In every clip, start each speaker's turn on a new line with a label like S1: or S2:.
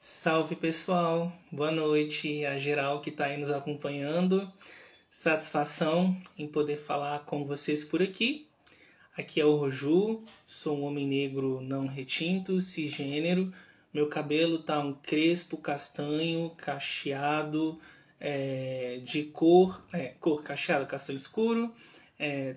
S1: Salve pessoal, boa noite a geral que está aí nos acompanhando. Satisfação em poder falar com vocês por aqui. Aqui é o Roju, sou um homem negro não retinto, cisgênero. Meu cabelo tá um crespo castanho, cacheado, de cor cacheado, castanho escuro,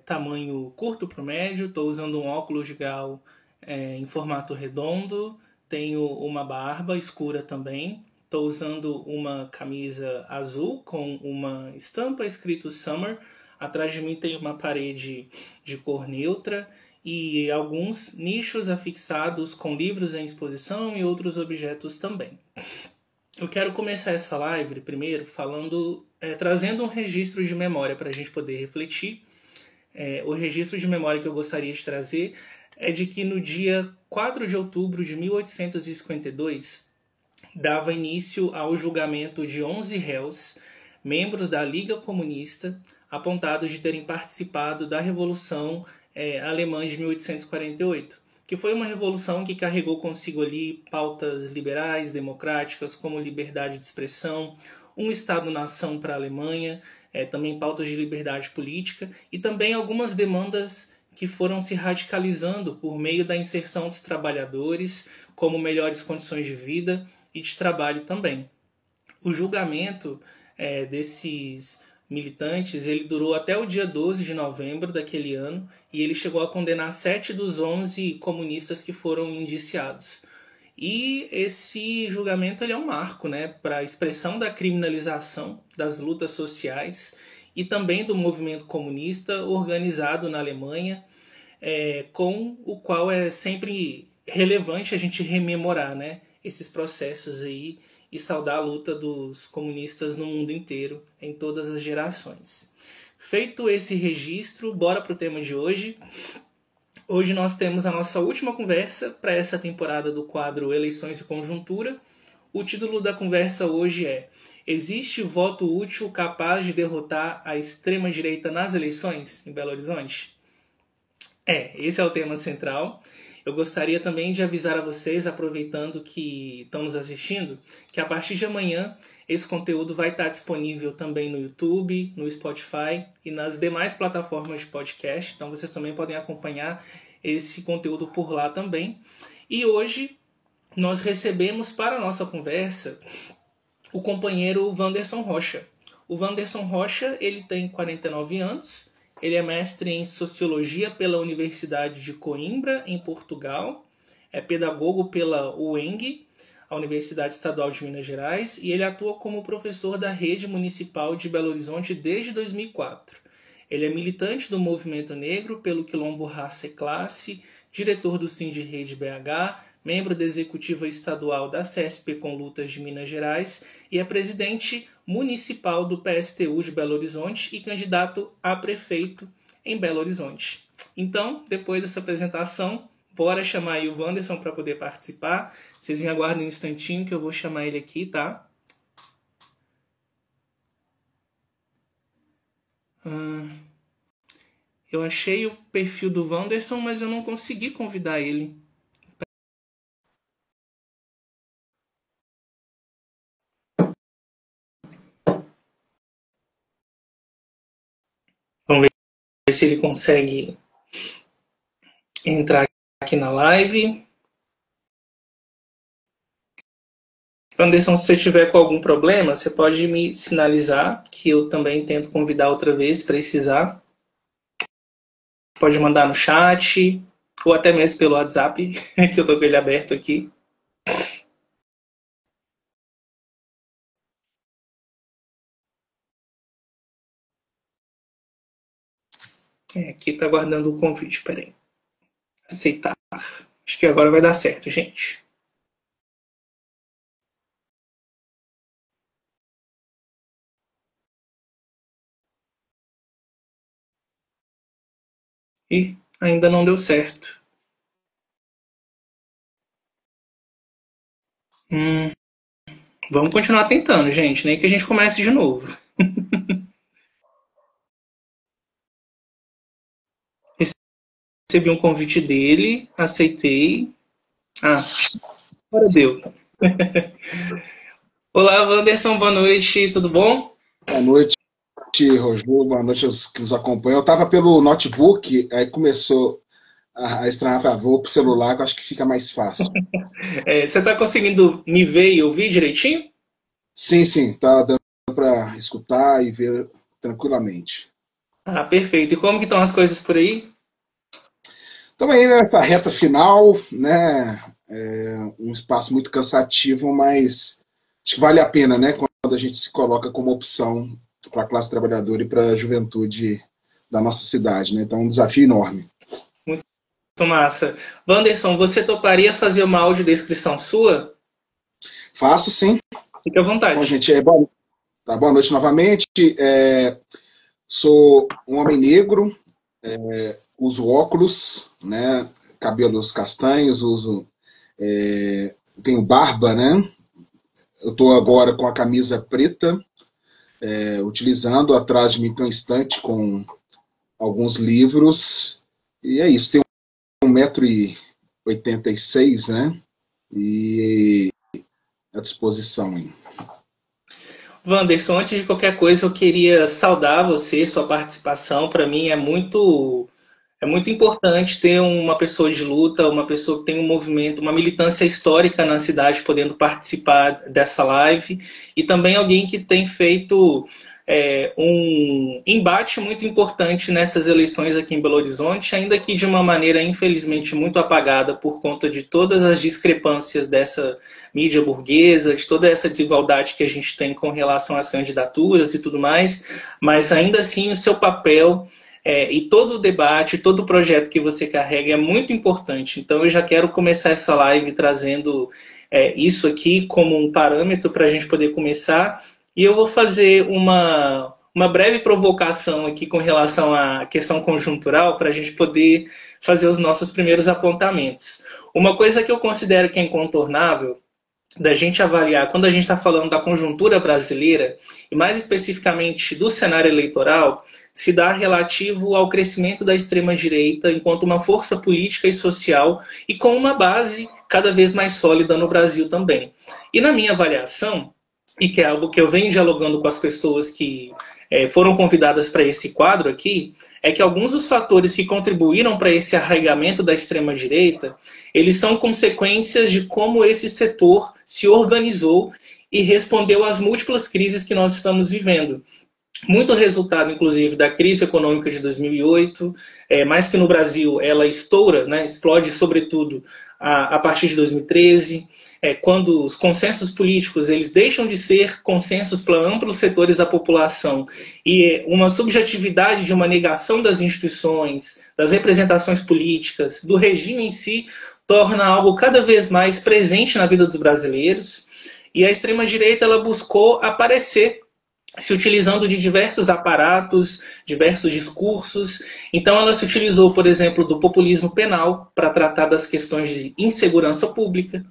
S1: tamanho curto para o médio. Estou usando um óculos de grau em formato redondo. Tenho uma barba escura também. Estou usando uma camisa azul com uma estampa escrito Summer. Atrás de mim tem uma parede de cor neutra e alguns nichos afixados com livros em exposição e outros objetos também. Eu quero começar essa live primeiro trazendo um registro de memória para a gente poder refletir. O registro de memória que eu gostaria de trazer é de que no dia 4 de outubro de 1852 dava início ao julgamento de 11 réus, membros da Liga Comunista, apontados de terem participado da Revolução Alemã de 1848, que foi uma revolução que carregou consigo ali pautas liberais, democráticas, como liberdade de expressão, um Estado-nação para a Alemanha, também pautas de liberdade política e também algumas demandas que foram se radicalizando por meio da inserção dos trabalhadores, como melhores condições de vida e de trabalho também. O julgamento desses militantes ele durou até o dia 12 de novembro daquele ano e ele chegou a condenar 7 dos 11 comunistas que foram indiciados. E esse julgamento ele é um marco, para a expressão da criminalização das lutas sociais e também do movimento comunista organizado na Alemanha, com o qual é sempre relevante a gente rememorar, esses processos aí e saudar a luta dos comunistas no mundo inteiro, em todas as gerações. Feito esse registro, bora para o tema de hoje. Hoje nós temos a nossa última conversa para essa temporada do quadro Eleições e Conjuntura. O título da conversa hoje é: existe voto útil capaz de derrotar a extrema-direita nas eleições em Belo Horizonte? Esse é o tema central. Eu gostaria também de avisar a vocês, aproveitando que estão nos assistindo, que a partir de amanhã esse conteúdo vai estar disponível também no YouTube, no Spotify e nas demais plataformas de podcast. Então vocês também podem acompanhar esse conteúdo por lá também. E hoje nós recebemos para a nossa conversa o companheiro Wanderson Rocha. O Wanderson Rocha ele tem 49 anos. Ele é mestre em Sociologia pela Universidade de Coimbra, em Portugal. É pedagogo pela UENG, a Universidade Estadual de Minas Gerais. E ele atua como professor da Rede Municipal de Belo Horizonte desde 2004. Ele é militante do Movimento Negro pelo Quilombo Raça e Classe, diretor do Sindirrede BH, membro da Executiva Estadual da CSP com Lutas de Minas Gerais e é presidente municipal do PSTU de Belo Horizonte e candidato a prefeito em Belo Horizonte. Então, depois dessa apresentação, bora chamar aí o Wanderson para poder participar. Vocês me aguardem um instantinho que eu vou chamar ele aqui, tá? Eu achei o perfil do Wanderson, mas eu não consegui convidar ele. Vamos ver se ele consegue entrar aqui na live. Anderson, se você tiver com algum problema, você pode me sinalizar, que eu também tento convidar outra vez, se precisar. Pode mandar no chat, ou até mesmo pelo WhatsApp, que eu tô com ele aberto aqui. Aqui tá aguardando o convite, peraí. Aceitar. Acho que agora vai dar certo, gente. E ainda não deu certo. Vamos continuar tentando, gente. Nem que a gente comece de novo. Recebi um convite dele, aceitei. Agora deu. Olá, Wanderson, boa noite, tudo bom?
S2: Boa noite, Roju. Boa noite aos que nos acompanham. Eu estava pelo notebook, aí começou a estranhar. Falei, vou pro celular, que eu acho que fica mais fácil.
S1: Você está conseguindo me ver e ouvir direitinho?
S2: Sim, sim, tá dando para escutar e ver tranquilamente.
S1: Ah, perfeito. E como que estão as coisas por aí?
S2: Também nessa reta final, né? Um espaço muito cansativo, mas acho que vale a pena, né? Quando a gente se coloca como opção para a classe trabalhadora e para a juventude da nossa cidade, né? Então, um desafio enorme.
S1: Muito massa. Wanderson, você toparia fazer uma audiodescrição sua?
S2: Faço sim.
S1: Fique à
S2: Bom,
S1: vontade.
S2: gente, boa noite novamente. Sou um homem negro, uso óculos, né? Cabelos castanhos, tenho barba, né? Eu estou agora com a camisa preta, utilizando. Atrás de mim tem um estante com alguns livros. E é isso, tenho 1,86 m, né? E à disposição. Hein?
S1: Wanderson, antes de qualquer coisa, eu queria saudar você, sua participação. Para mim é muito importante ter uma pessoa de luta, uma pessoa que tem um movimento, uma militância histórica na cidade podendo participar dessa live e também alguém que tem feito um embate muito importante nessas eleições aqui em Belo Horizonte, ainda que de uma maneira infelizmente muito apagada por conta de todas as discrepâncias dessa mídia burguesa, de toda essa desigualdade que a gente tem com relação às candidaturas e tudo mais, mas ainda assim o seu papel e todo o debate, todo o projeto que você carrega é muito importante. Então eu já quero começar essa live trazendo isso aqui como um parâmetro para a gente poder começar. E eu vou fazer uma breve provocação aqui com relação à questão conjuntural para a gente poder fazer os nossos primeiros apontamentos. Uma coisa que eu considero que é incontornável da gente avaliar quando a gente está falando da conjuntura brasileira e mais especificamente do cenário eleitoral se dá relativo ao crescimento da extrema direita enquanto uma força política e social e com uma base cada vez mais sólida no Brasil também. E na minha avaliação, e que é algo que eu venho dialogando com as pessoas que foram convidadas para esse quadro aqui, é que alguns dos fatores que contribuíram para esse arraigamento da extrema-direita, eles são consequências de como esse setor se organizou e respondeu às múltiplas crises que nós estamos vivendo. Muito resultado, inclusive, da crise econômica de 2008, mais que no Brasil ela estoura, né, explode sobretudo a partir de 2013, quando os consensos políticos eles deixam de ser consensos para amplos setores da população e uma subjetividade de uma negação das instituições, das representações políticas, do regime em si, torna algo cada vez mais presente na vida dos brasileiros. E a extrema-direita ela buscou aparecer se utilizando de diversos aparatos, diversos discursos. Então, ela se utilizou, por exemplo, do populismo penal para tratar das questões de insegurança pública.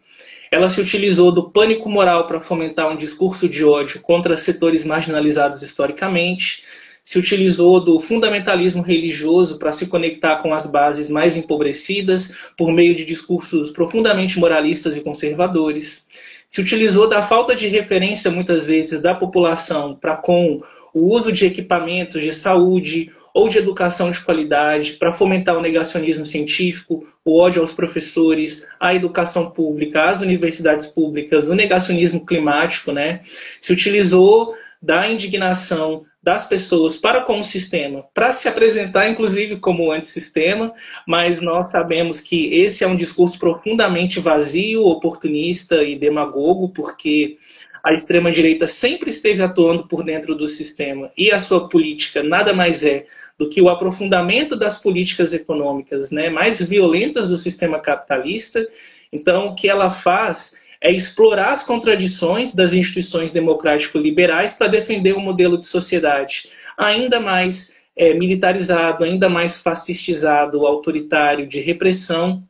S1: Ela se utilizou do pânico moral para fomentar um discurso de ódio contra setores marginalizados historicamente. Se utilizou do fundamentalismo religioso para se conectar com as bases mais empobrecidas por meio de discursos profundamente moralistas e conservadores. Se utilizou da falta de referência, muitas vezes, da população para com o uso de equipamentos de saúde ou de educação de qualidade para fomentar o negacionismo científico, o ódio aos professores, à educação pública, às universidades públicas, o negacionismo climático, né? Se utilizou da indignação das pessoas para com o sistema, para se apresentar, inclusive, como antissistema, mas nós sabemos que esse é um discurso profundamente vazio, oportunista e demagogo, porque a extrema-direita sempre esteve atuando por dentro do sistema e a sua política nada mais é do que o aprofundamento das políticas econômicas, né, mais violentas do sistema capitalista. Então, o que ela faz é explorar as contradições das instituições democrático-liberais para defender um modelo de sociedade ainda mais militarizado, ainda mais fascistizado, autoritário, de repressão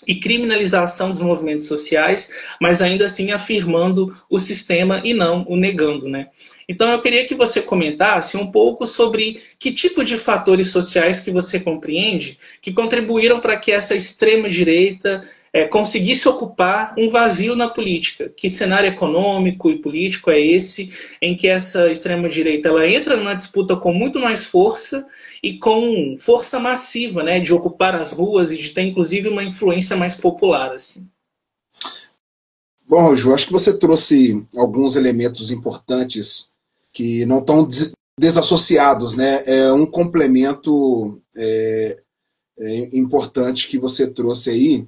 S1: e criminalização dos movimentos sociais, mas ainda assim afirmando o sistema e não o negando, né? Então eu queria que você comentasse um pouco sobre que tipo de fatores sociais que você compreende que contribuíram para que essa extrema direita conseguisse ocupar um vazio na política. Que cenário econômico e político é esse em que essa extrema-direita ela entra numa disputa com muito mais força e com força massiva, né, de ocupar as ruas e de ter, inclusive, uma influência mais popular, assim?
S2: Bom, Ju, acho que você trouxe alguns elementos importantes que não estão desassociados, né? É um complemento importante que você trouxe aí.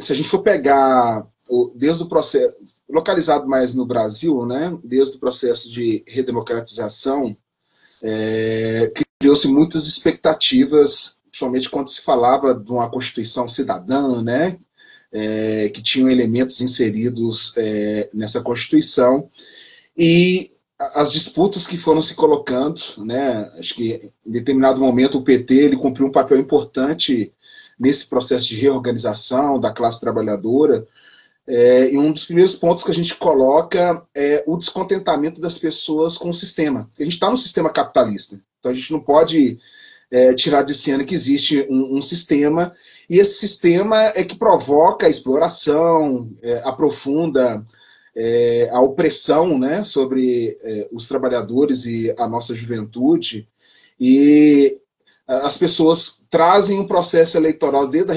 S2: Se a gente for pegar desde o processo, localizado mais no Brasil, né? Desde o processo de redemocratização, criou-se muitas expectativas, principalmente quando se falava de uma Constituição cidadã, né? Que tinham elementos inseridos nessa Constituição, e as disputas que foram se colocando, né? Acho que em determinado momento o PT ele cumpriu um papel importante nesse processo de reorganização da classe trabalhadora, e um dos primeiros pontos que a gente coloca é o descontentamento das pessoas com o sistema. A gente está no sistema capitalista, então a gente não pode tirar de cena que existe um sistema, e esse sistema é que provoca a exploração, aprofunda a opressão, né, sobre os trabalhadores e a nossa juventude, e as pessoas trazem um processo eleitoral desde a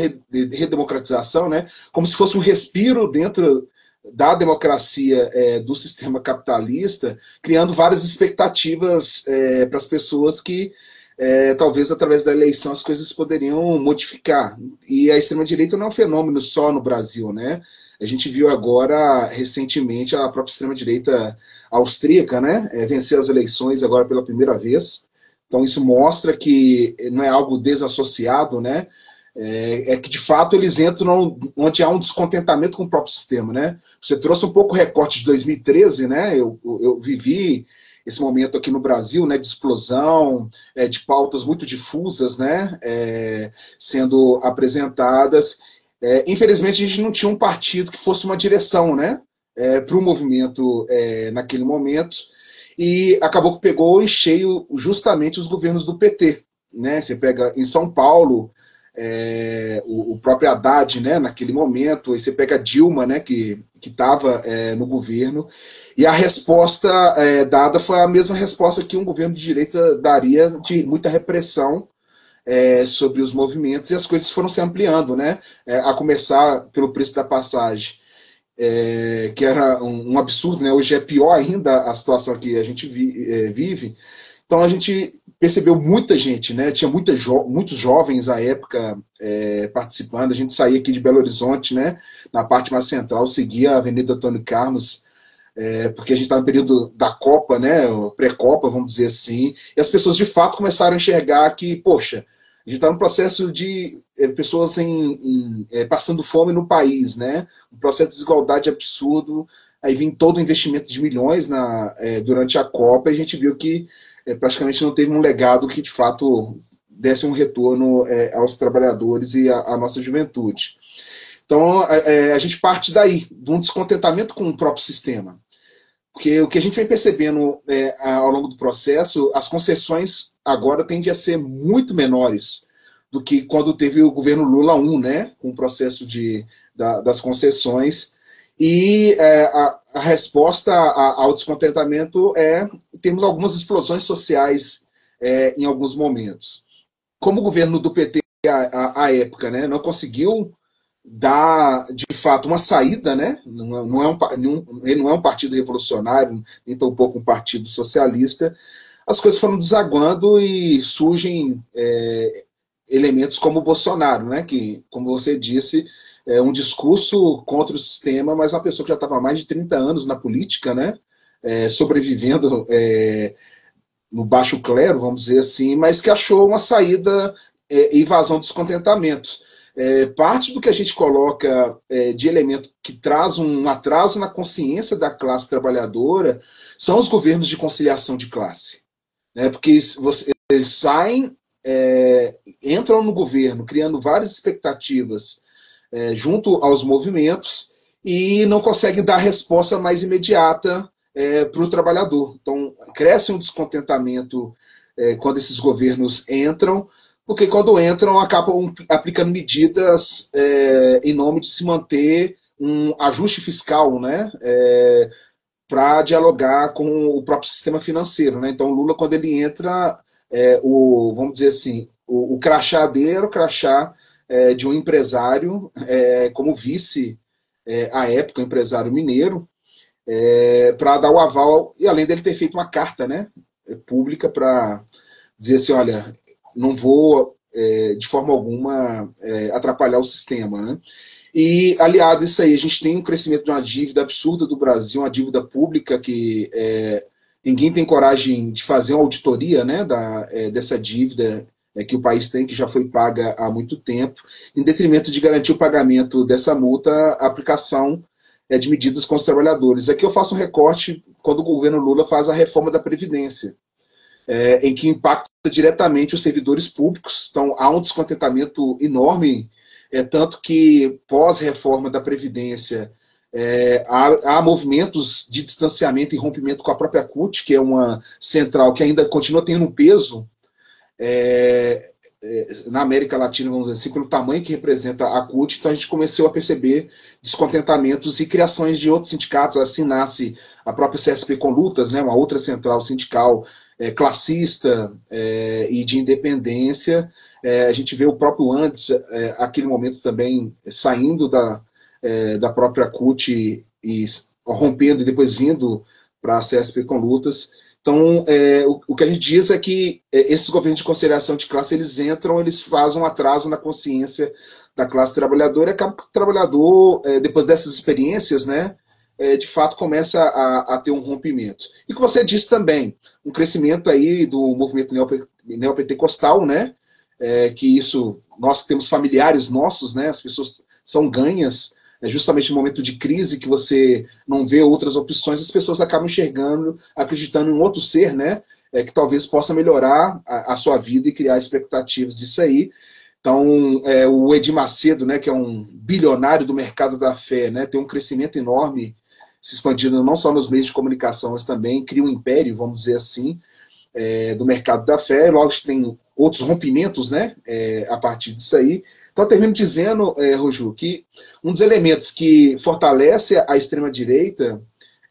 S2: redemocratização, né, como se fosse um respiro dentro da democracia do sistema capitalista, criando várias expectativas para as pessoas que talvez através da eleição as coisas poderiam modificar. E a extrema-direita não é um fenômeno só no Brasil, né? A gente viu agora, recentemente, a própria extrema-direita austríaca, né, vencer as eleições agora pela primeira vez. Então isso mostra que não é algo desassociado, né? Que de fato eles entram onde há um descontentamento com o próprio sistema, né? Você trouxe um pouco o recorte de 2013, né? Eu vivi esse momento aqui no Brasil, né, de explosão, de pautas muito difusas, né, sendo apresentadas. Infelizmente, a gente não tinha um partido que fosse uma direção, né, para o movimento naquele momento, e acabou que pegou em cheio justamente os governos do PT. Né? Você pega em São Paulo, o próprio Haddad, né, naquele momento, aí você pega a Dilma, né, que estava no governo, e a resposta dada foi a mesma resposta que um governo de direita daria, de muita repressão sobre os movimentos, e as coisas foram se ampliando, né? A começar pelo preço da passagem, que era um absurdo, né? Hoje é pior ainda a situação que a gente vive. Então a gente percebeu muita gente, né? Tinha muitos jovens à época participando. A gente saía aqui de Belo Horizonte, né? Na parte mais central, seguia a Avenida Antônio Carlos, porque a gente está no período da Copa, né, pré-Copa, vamos dizer assim, e as pessoas de fato começaram a enxergar que, poxa, a gente está num processo de pessoas passando fome no país, né, um processo de desigualdade absurdo, aí vem todo o investimento de milhões durante a Copa, e a gente viu que praticamente não teve um legado que de fato desse um retorno aos trabalhadores e à nossa juventude. Então, a gente parte daí, de um descontentamento com o próprio sistema. Porque o que a gente vem percebendo ao longo do processo, as concessões agora tendem a ser muito menores do que quando teve o governo Lula 1, né, com o processo das concessões. E a resposta ao descontentamento temos algumas explosões sociais em alguns momentos. Como o governo do PT, à época, né, não conseguiu dar, de fato, uma saída, né? Ele não é um partido revolucionário, nem tampouco um partido socialista. As coisas foram desaguando e surgem elementos como o Bolsonaro, né? Que, como você disse, é um discurso contra o sistema, mas uma pessoa que já estava há mais de 30 anos na política, né? Sobrevivendo no baixo clero, vamos dizer assim, mas que achou uma saída e vazão de descontentamento. Parte do que a gente coloca de elemento que traz um atraso na consciência da classe trabalhadora são os governos de conciliação de classe. Né? Porque eles saem, entram no governo, criando várias expectativas junto aos movimentos e não conseguem dar resposta mais imediata para o trabalhador. Então, cresce um descontentamento quando esses governos entram, porque quando entram acabam aplicando medidas em nome de se manter um ajuste fiscal, né? Para dialogar com o próprio sistema financeiro, né? Então, o Lula, quando ele entra, vamos dizer assim, o crachá dele era o crachá de um empresário, como vice, à época, um empresário mineiro, para dar o aval, e além dele ter feito uma carta, né, pública para dizer assim, olha, não vou, de forma alguma, atrapalhar o sistema, né? E, aliado a isso aí, a gente tem um crescimento de uma dívida absurda do Brasil, uma dívida pública que ninguém tem coragem de fazer uma auditoria, né, dessa dívida que o país tem, que já foi paga há muito tempo, em detrimento de garantir o pagamento dessa multa, a aplicação de medidas com os trabalhadores. Aqui eu faço um recorte quando o governo Lula faz a reforma da Previdência, em que impacta diretamente os servidores públicos. Então, há um descontentamento enorme, tanto que pós-reforma da Previdência há movimentos de distanciamento e rompimento com a própria CUT, que é uma central que ainda continua tendo um peso na América Latina, vamos dizer assim, pelo tamanho que representa a CUT. Então a gente começou a perceber descontentamentos e criações de outros sindicatos. Assim nasce a própria CSP com Lutas, né, uma outra central sindical classista e de independência. A gente vê o próprio Andes, aquele momento também, saindo da própria CUT e rompendo e depois vindo para a CSP com Lutas. Então, o que a gente diz é que esses governos de conciliação de classe, eles fazem um atraso na consciência da classe trabalhadora, e acaba que o trabalhador, depois dessas experiências, né, de fato começa a ter um rompimento. E o que você disse também, um crescimento aí do movimento neopentecostal, né, que isso, nós temos familiares nossos, né, as pessoas são ganhas, justamente no momento de crise que você não vê outras opções, as pessoas acabam enxergando, acreditando em um outro ser, né, que talvez possa melhorar a sua vida e criar expectativas disso aí. Então, o Edir Macedo, né, que é um bilionário do mercado da fé, né, tem um crescimento enorme, se expandindo não só nos meios de comunicação, mas também cria um império, vamos dizer assim, do mercado da fé. Lógico que tem outros rompimentos, né, a partir disso aí. Então, eu termino dizendo, Roju, que um dos elementos que fortalece a extrema-direita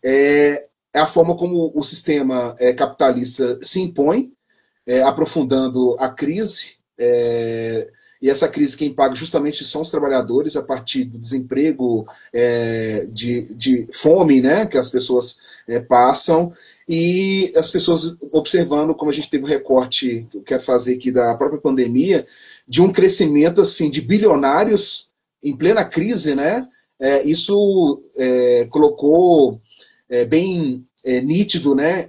S2: é a forma como o sistema capitalista se impõe, aprofundando a crise, e essa crise quem paga justamente são os trabalhadores, a partir do desemprego, de fome, né, que as pessoas passam, e as pessoas observando, como a gente teve um recorte que eu quero fazer aqui da própria pandemia, de um crescimento assim de bilionários em plena crise, né? Isso colocou bem nítido, né?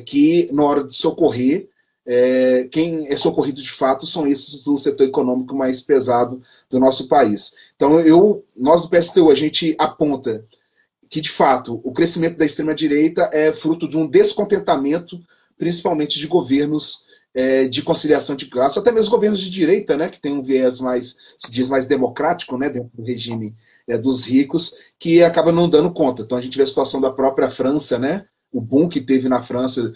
S2: Que na hora de socorrer, quem é socorrido de fato são esses do setor econômico mais pesado do nosso país. Então, nós do PSTU, a gente aponta que, de fato, o crescimento da extrema-direita é fruto de um descontentamento, principalmente de governos de conciliação de classe, até mesmo governos de direita, né, que tem um viés mais, se diz, mais democrático, né, dentro do regime dos ricos, que acaba não dando conta. Então a gente vê a situação da própria França, né, o boom que teve na França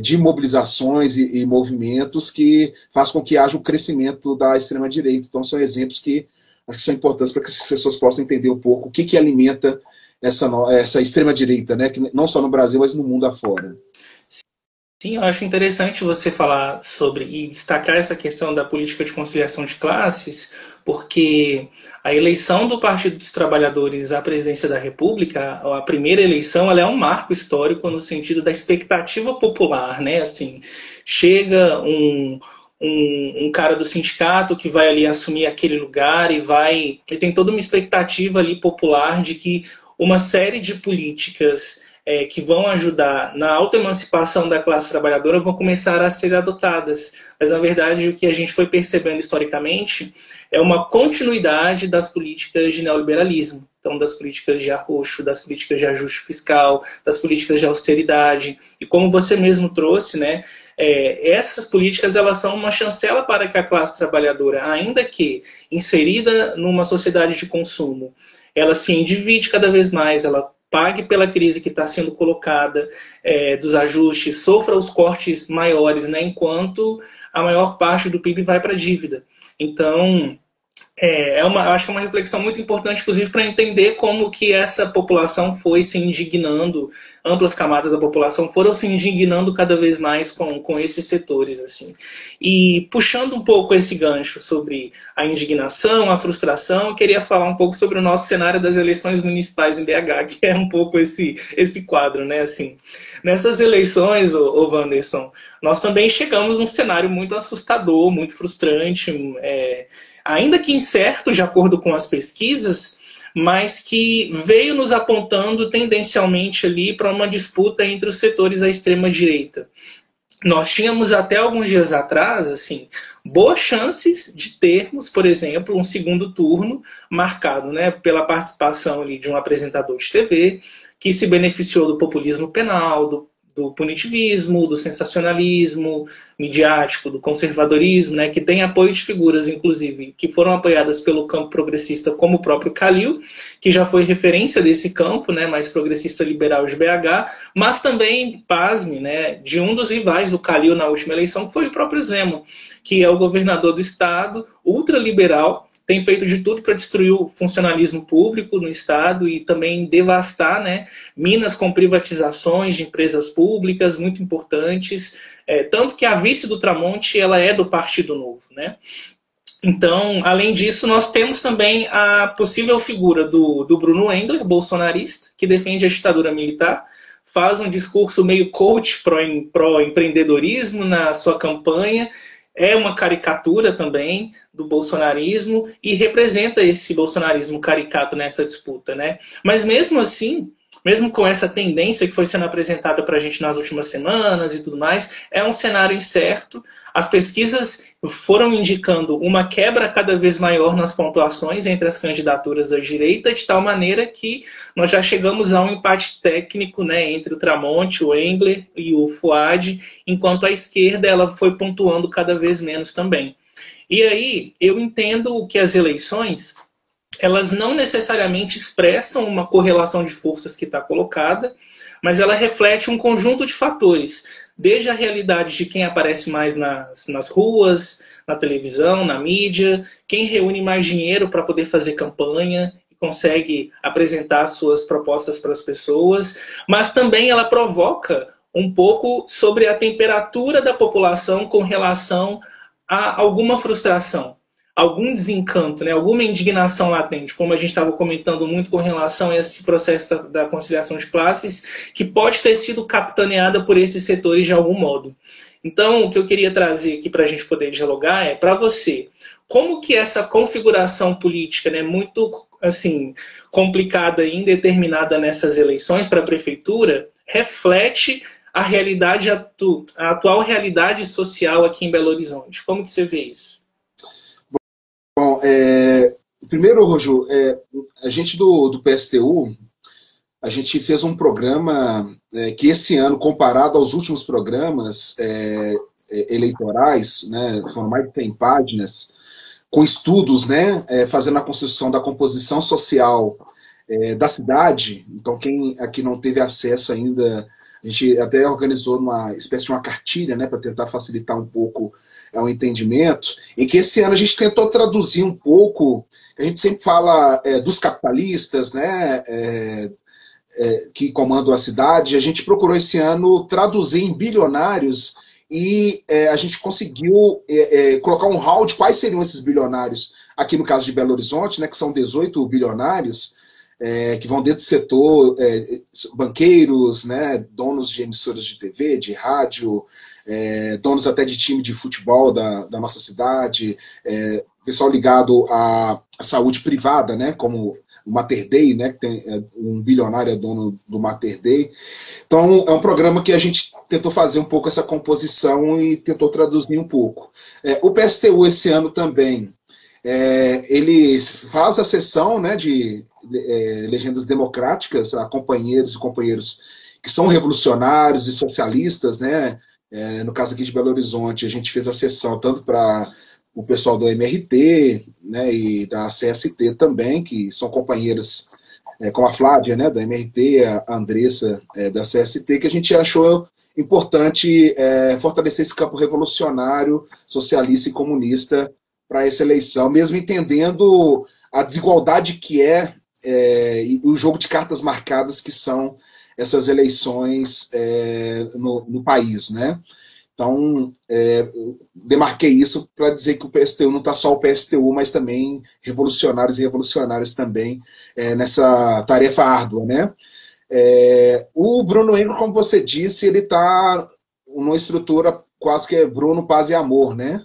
S2: de mobilizações e movimentos que faz com que haja o crescimento da extrema-direita. Então são exemplos que acho que são importantes para que as pessoas possam entender um pouco o que alimenta essa extrema-direita, né, que não só no Brasil, mas no mundo afora.
S1: Sim, eu acho interessante você falar sobre e destacar essa questão da política de conciliação de classes, porque a eleição do Partido dos Trabalhadores à presidência da República, a primeira eleição, ela é um marco histórico no sentido da expectativa popular, né? Assim, chega um cara do sindicato que vai ali assumir aquele lugar e tem toda uma expectativa ali popular de que uma série de políticas que vão ajudar na autoemancipação da classe trabalhadora vão começar a ser adotadas. Mas, na verdade, o que a gente foi percebendo historicamente é uma continuidade das políticas de neoliberalismo. Então, das políticas de arroxo, das políticas de ajuste fiscal, das políticas de austeridade. E como você mesmo trouxe, né, essas políticas elas são uma chancela para que a classe trabalhadora, ainda que inserida numa sociedade de consumo, ela se endivide cada vez mais, ela pague pela crise que está sendo colocada, dos ajustes, sofra os cortes maiores, né, enquanto a maior parte do PIB vai para a dívida. Então, acho que é uma reflexão muito importante, inclusive, para entender como que essa população foi se indignando, amplas camadas da população foram se indignando cada vez mais com esses setores, assim. E puxando um pouco esse gancho sobre a indignação, a frustração, eu queria falar um pouco sobre o nosso cenário das eleições municipais em BH, que é um pouco esse quadro, né, assim. Nessas eleições, ô Wanderson, nós também chegamos num cenário muito assustador, muito frustrante, ainda que incerto, de acordo com as pesquisas, mas que veio nos apontando tendencialmente ali para uma disputa entre os setores da extrema-direita. Nós tínhamos até alguns dias atrás, assim, boas chances de termos, por exemplo, um segundo turno marcado, né, pela participação ali de um apresentador de TV que se beneficiou do populismo penal, do punitivismo, do sensacionalismo midiático, do conservadorismo, né, que tem apoio de figuras, inclusive, que foram apoiadas pelo campo progressista, como o próprio Calil, que já foi referência desse campo, né, mais progressista liberal de BH, mas também, pasme, né, de um dos rivais do Calil na última eleição, que foi o próprio Zema, que é o governador do estado, ultraliberal, tem feito de tudo para destruir o funcionalismo público no estado e também devastar, né, Minas com privatizações de empresas públicas muito importantes, tanto que a vice do Tramonte ela é do Partido Novo, né? Então, além disso, nós temos também a possível figura do Bruno Engler, bolsonarista, que defende a ditadura militar, faz um discurso meio coach pró-empreendedorismo na sua campanha, é uma caricatura também do bolsonarismo e representa esse bolsonarismo caricato nessa disputa, né? Mas mesmo assim, mesmo com essa tendência que foi sendo apresentada para a gente nas últimas semanas e tudo mais, é um cenário incerto. As pesquisas foram indicando uma quebra cada vez maior nas pontuações entre as candidaturas da direita, de tal maneira que nós já chegamos a um empate técnico, né, entre o Tramonte, o Engler e o Fuad, enquanto a esquerda ela foi pontuando cada vez menos também. E aí eu entendo que as eleições elas não necessariamente expressam uma correlação de forças que está colocada, mas ela reflete um conjunto de fatores, desde a realidade de quem aparece mais nas ruas, na televisão, na mídia, quem reúne mais dinheiro para poder fazer campanha e consegue apresentar suas propostas para as pessoas, mas também ela provoca um pouco sobre a temperatura da população com relação a alguma frustração, algum desencanto, né, alguma indignação latente, como a gente estava comentando muito com relação a esse processo da conciliação de classes, que pode ter sido capitaneada por esses setores de algum modo. Então, o que eu queria trazer aqui para a gente poder dialogar é, para você, como que essa configuração política, né, muito assim, complicada e indeterminada nessas eleições para a prefeitura, reflete a realidade, a atual realidade social aqui em Belo Horizonte. Como que você vê isso?
S2: Bom, primeiro, Roju, a gente do PSTU, a gente fez um programa que esse ano, comparado aos últimos programas eleitorais, né, foram mais de 100 páginas, com estudos, né, fazendo a construção da composição social da cidade. Então, quem aqui não teve acesso ainda, a gente até organizou uma espécie de uma cartilha, né, para tentar facilitar um pouco o entendimento, em que esse ano a gente tentou traduzir um pouco, a gente sempre fala dos capitalistas, né, que comandam a cidade, a gente procurou esse ano traduzir em bilionários e a gente conseguiu colocar um hall de quais seriam esses bilionários, aqui no caso de Belo Horizonte, né, que são 18 bilionários, que vão dentro do setor, banqueiros, né, donos de emissoras de TV, de rádio, donos até de time de futebol da nossa cidade, pessoal ligado à saúde privada, né, como o Mater Dei, né, que tem um bilionário dono do Mater Dei. Então, é um programa que a gente tentou fazer um pouco essa composição e tentou traduzir um pouco. O PSTU esse ano também, ele faz a sessão, né, de legendas democráticas a companheiros e companheiros que são revolucionários e socialistas, né? No caso aqui de Belo Horizonte, a gente fez a sessão tanto para o pessoal do MRT, né, e da CST também, que são companheiras como a Flávia, né, da MRT, a Andressa, da CST, que a gente achou importante fortalecer esse campo revolucionário, socialista e comunista para essa eleição, mesmo entendendo a desigualdade que e o jogo de cartas marcadas que são essas eleições no país, né? Então, demarquei isso para dizer que o PSTU não está só o PSTU, mas também revolucionários e revolucionárias também nessa tarefa árdua, né? O Bruno Engel, como você disse, ele está numa estrutura quase que Bruno, Paz e Amor, né?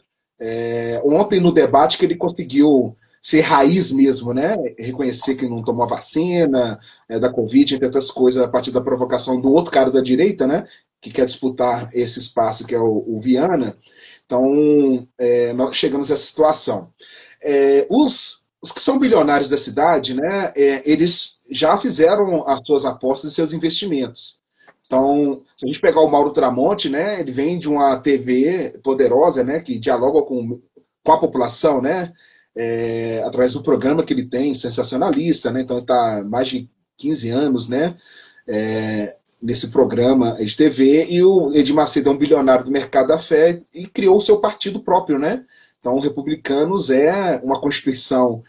S2: Ontem, no debate, que ele conseguiu ser raiz mesmo, né? Reconhecer que não tomou a vacina da Covid, entre outras coisas, a partir da provocação do outro cara da direita, né? Que quer disputar esse espaço, que é o Viana. Então, nós chegamos a essa situação. Os que são bilionários da cidade, né? Eles já fizeram as suas apostas e seus investimentos. Então, se a gente pegar o Mauro Tramonte, né? Ele vem de uma TV poderosa, né? Que dialoga com a população, né? Através do programa que ele tem, sensacionalista, né? Então ele está há mais de 15 anos, né? Nesse programa de TV, e o Edir Macedo é um bilionário do mercado da fé e criou o seu partido próprio, né? Então, o Republicanos é uma constituição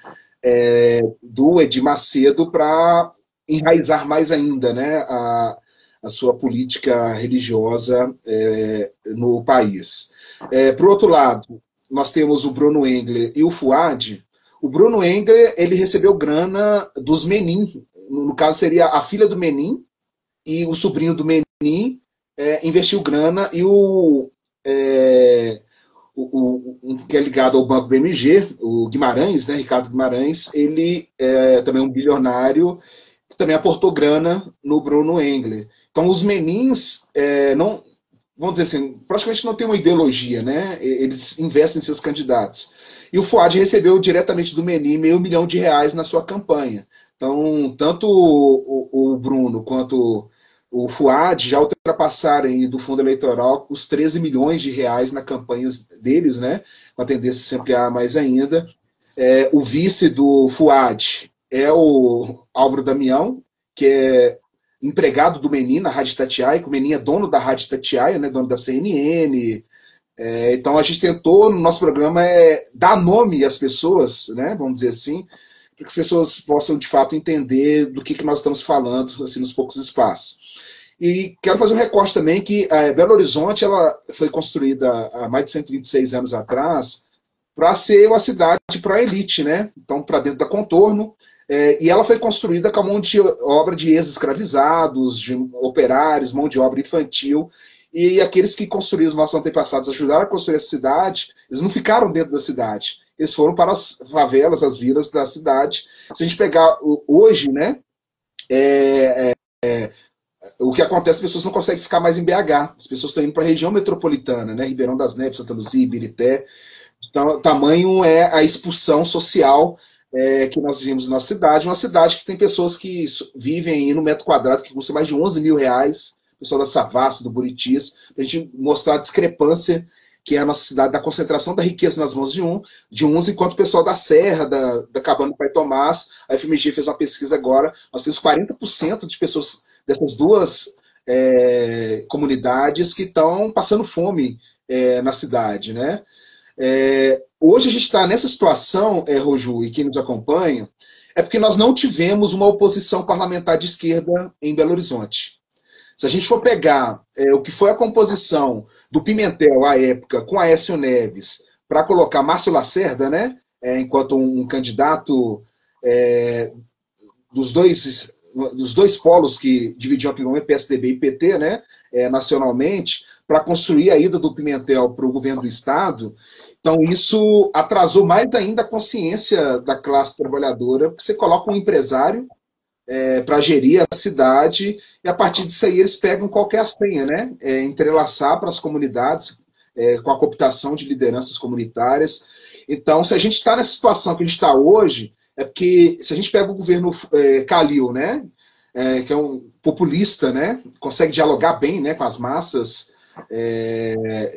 S2: do Edir Macedo para enraizar mais ainda, né, a sua política religiosa no país. Por outro lado, nós temos o Bruno Engler e o Fuad. O Bruno Engler, ele recebeu grana dos Menin, no caso seria a filha do Menin, e o sobrinho do Menin investiu grana, e que é ligado ao Banco BMG, o Guimarães, né, Ricardo Guimarães, ele é também um bilionário que também aportou grana no Bruno Engler. Então, os Menins não, vamos dizer assim, praticamente não tem uma ideologia, né? Eles investem em seus candidatos. E o Fuad recebeu diretamente do Menin R$500 mil na sua campanha. Então, tanto o Bruno quanto o Fuad já ultrapassaram aí do fundo eleitoral os R$13 milhões na campanha deles, né? Com a tendência de se ampliar mais ainda. O vice do Fuad é o Álvaro Damião, que é empregado do Menin na Rádio Itatiaia, que o Menin é dono da Rádio Itatiaia, né? Dono da CNN. Então a gente tentou, no nosso programa, dar nome às pessoas, né? Vamos dizer assim, para que as pessoas possam, de fato, entender do que nós estamos falando, assim, nos poucos espaços. E quero fazer um recorte também que Belo Horizonte ela foi construída há mais de 126 anos atrás para ser uma cidade para a elite, né? Então, para dentro da Contorno, e ela foi construída com a mão de obra de ex-escravizados, de operários, mão de obra infantil, e aqueles que construíram os nossos antepassados, ajudaram a construir essa cidade, eles não ficaram dentro da cidade, eles foram para as favelas, as vilas da cidade. Se a gente pegar hoje, né, o que acontece, as pessoas não conseguem ficar mais em BH, as pessoas estão indo para a região metropolitana, né, Ribeirão das Neves, Santa Luzia, Ibirité. Então, tamanho é a expulsão social que nós vivemos na nossa cidade, uma cidade que tem pessoas que vivem aí no metro quadrado que custa mais de R$11 mil, pessoal da Savassi, do Buritis, para a gente mostrar a discrepância que é a nossa cidade, da concentração da riqueza nas mãos de uns, enquanto o pessoal da Serra, da Cabana do Pai Tomás, a FMG fez uma pesquisa agora, nós temos 40% de pessoas dessas duas comunidades que estão passando fome na cidade, né? Hoje a gente está nessa situação, Roju, e quem nos acompanha, é porque nós não tivemos uma oposição parlamentar de esquerda em Belo Horizonte. Se a gente for pegar o que foi a composição do Pimentel à época com Aécio Neves para colocar Márcio Lacerda, né, enquanto um candidato dos dois polos que dividiam aquele momento, PSDB e PT, né, nacionalmente, para construir a ida do Pimentel para o governo do Estado. Então, isso atrasou mais ainda a consciência da classe trabalhadora, porque você coloca um empresário para gerir a cidade, e a partir disso aí eles pegam qualquer senha, né? Entrelaçar para as comunidades, com a cooptação de lideranças comunitárias. Então, se a gente está nessa situação que a gente está hoje, é porque se a gente pega o governo Calil, né? Que é um populista, né? Consegue dialogar bem, né, com as massas,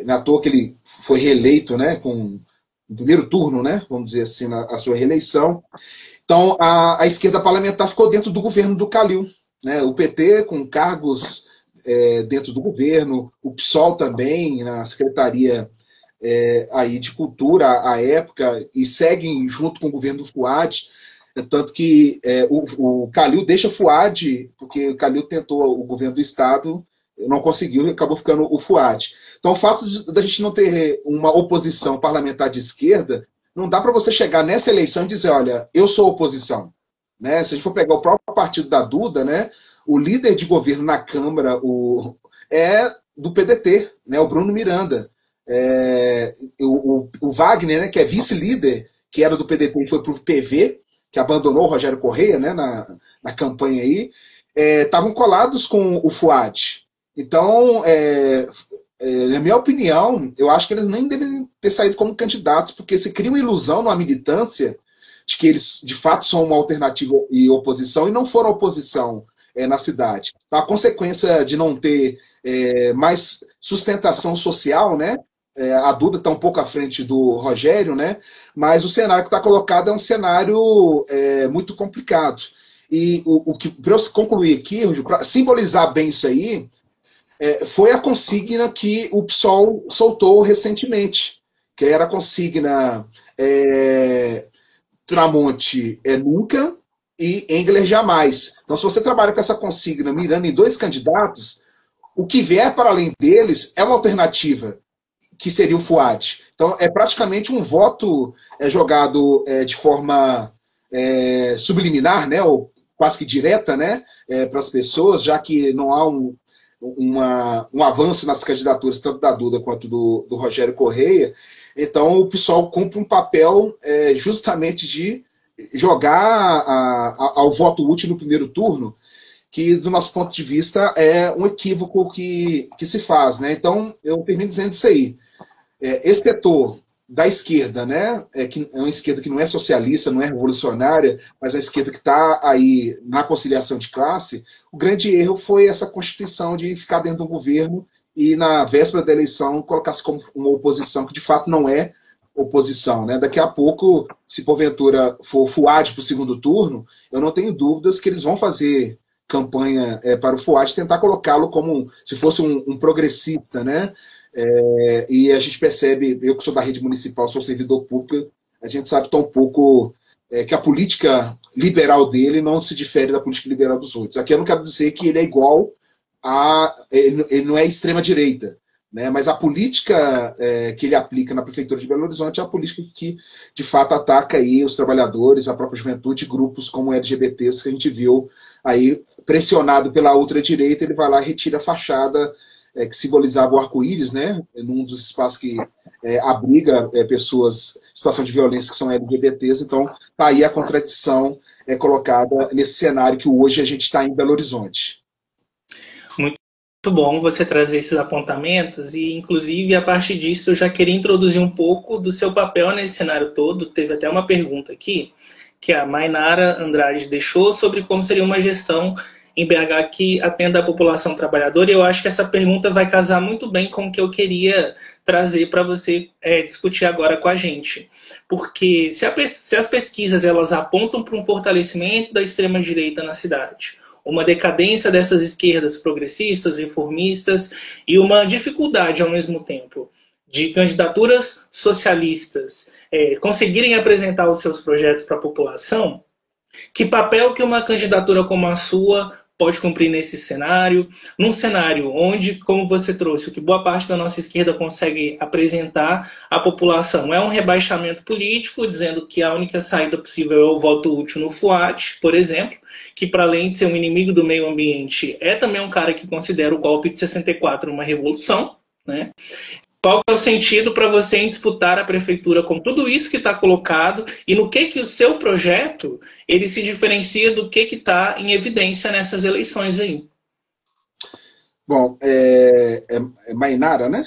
S2: não é à toa que ele foi reeleito, né, com o primeiro turno, né, vamos dizer assim, a sua reeleição. Então, a esquerda parlamentar ficou dentro do governo do Calil, né? O PT com cargos dentro do governo, o PSOL também, na Secretaria aí de Cultura à época, e seguem junto com o governo do Fuad, tanto que o Calil deixa o Fuad, porque o Calil tentou o governo do Estado, não conseguiu e acabou ficando o Fuad. Então, o fato da gente não ter uma oposição parlamentar de esquerda, não dá para você chegar nessa eleição e dizer, olha, eu sou oposição. Né? Se a gente for pegar o próprio partido da Duda, né, o líder de governo na Câmara é do PDT, né, o Bruno Miranda. O Wagner, né, que é vice-líder, que era do PDT e foi para o PV, que abandonou o Rogério Correia, né, na campanha aí, estavam colados com o Fuad. Então, na minha opinião, eu acho que eles nem devem ter saído como candidatos, porque se cria uma ilusão numa militância de que eles, de fato, são uma alternativa e oposição, e não foram oposição na cidade. Então, a consequência de não ter mais sustentação social, né? A Duda está um pouco à frente do Rogério, né? Mas o cenário que está colocado é um cenário muito complicado. E para eu concluir aqui, para simbolizar bem isso aí, foi a consigna que o PSOL soltou recentemente, que era a consigna Tramonte nunca e Engler jamais. Então, se você trabalha com essa consigna mirando em dois candidatos, o que vier para além deles é uma alternativa, que seria o Fuad. Então, é praticamente um voto jogado de forma subliminar, né, ou quase que direta, né, para as pessoas, já que não há um avanço nas candidaturas, tanto da Duda quanto do Rogério Correia. Então, o PSOL cumpre um papel justamente de jogar ao voto útil no primeiro turno, que, do nosso ponto de vista, é um equívoco que se faz. Né? Então, eu termino dizendo isso aí. Esse setor da esquerda, né, que é uma esquerda que não é socialista, não é revolucionária, mas é uma esquerda que está aí na conciliação de classe, o grande erro foi essa constituição de ficar dentro do governo e, na véspera da eleição, colocar-se como uma oposição que, de fato, não é oposição. Né? Daqui a pouco, se porventura for Fuad para o segundo turno, eu não tenho dúvidas que eles vão fazer campanha para o Fuad, tentar colocá-lo como se fosse um progressista, né? E a gente percebe, eu que sou da rede municipal, sou servidor público, a gente sabe tão pouco que a política liberal dele não se difere da política liberal dos outros. Aqui eu não quero dizer que ele é igual ele não é extrema-direita, né? Mas a política que ele aplica na Prefeitura de Belo Horizonte é a política que, de fato, ataca aí os trabalhadores, a própria juventude, grupos como LGBTs que a gente viu aí pressionado pela ultradireita, ele vai lá e retira a fachada que simbolizava o arco-íris, né, num dos espaços que abriga pessoas em situação de violência que são LGBTs. Então, tá aí a contradição colocada nesse cenário que hoje a gente está em Belo Horizonte.
S1: Muito bom você trazer esses apontamentos e, inclusive, a partir disso eu já queria introduzir um pouco do seu papel nesse cenário todo. Teve até uma pergunta aqui que a Mainara Andrade deixou sobre como seria uma gestão em BH que atenda a população trabalhadora, e eu acho que essa pergunta vai casar muito bem com o que eu queria trazer para você discutir agora com a gente. Porque se as pesquisas elas apontam para um fortalecimento da extrema-direita na cidade, uma decadência dessas esquerdas progressistas, reformistas, e uma dificuldade, ao mesmo tempo, de candidaturas socialistas conseguirem apresentar os seus projetos para a população, que papel que uma candidatura como a sua pode cumprir nesse cenário, num cenário onde, como você trouxe, o que boa parte da nossa esquerda consegue apresentar à população é um rebaixamento político, dizendo que a única saída possível é o voto útil no Fuad, por exemplo, que para além de ser um inimigo do meio ambiente, é também um cara que considera o golpe de 64 uma revolução, né? Qual é o sentido para você em disputar a prefeitura com tudo isso que está colocado e no que o seu projeto ele se diferencia do que está em evidência nessas eleições aí?
S2: Bom, Mainara, né?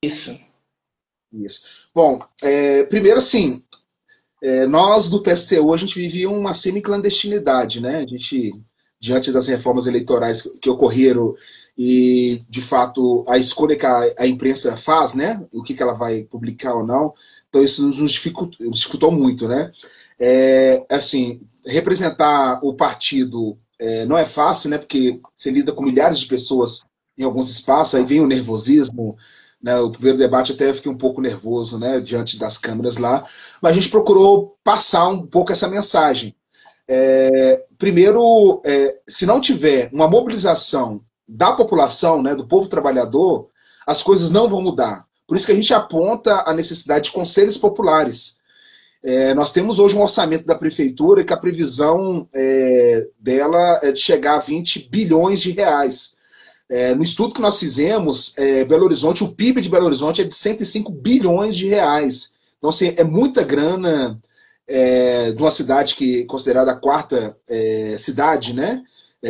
S1: Isso.
S2: Bom, primeiro assim, nós do PSTU a gente vivia uma semi-clandestinidade, né? A gente, diante das reformas eleitorais que ocorreram e, de fato, a escolha que a imprensa faz, né? O que ela vai publicar ou não. Então, isso nos dificultou muito, né? Assim, representar o partido não é fácil, né? Porque você lida com milhares de pessoas em alguns espaços, aí vem o nervosismo, né? O primeiro debate até eu fiquei um pouco nervoso, né? Diante das câmeras lá, mas a gente procurou passar um pouco essa mensagem. Primeiro, se não tiver uma mobilização da população, né, do povo trabalhador, as coisas não vão mudar. Por isso que a gente aponta a necessidade de conselhos populares. Nós temos hoje um orçamento da prefeitura que a previsão dela é de chegar a 20 bilhões de reais. No estudo que nós fizemos, Belo Horizonte, o PIB de Belo Horizonte é de 105 bilhões de reais. Então, assim, é muita grana de uma cidade que é considerada a quarta cidade, né?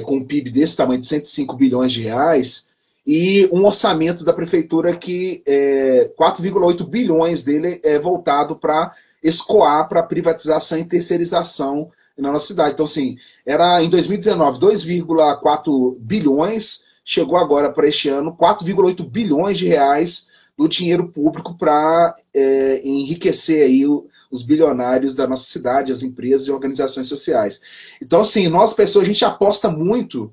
S2: Com um PIB desse tamanho de 105 bilhões de reais, e um orçamento da prefeitura que 4,8 bilhões dele é voltado para escoar para privatização e terceirização na nossa cidade. Então, assim, era em 2019 2,4 bilhões, chegou agora para este ano 4,8 bilhões de reais do dinheiro público para enriquecer aí os bilionários da nossa cidade, as empresas e organizações sociais. Então, assim, nós, pessoas, a gente aposta muito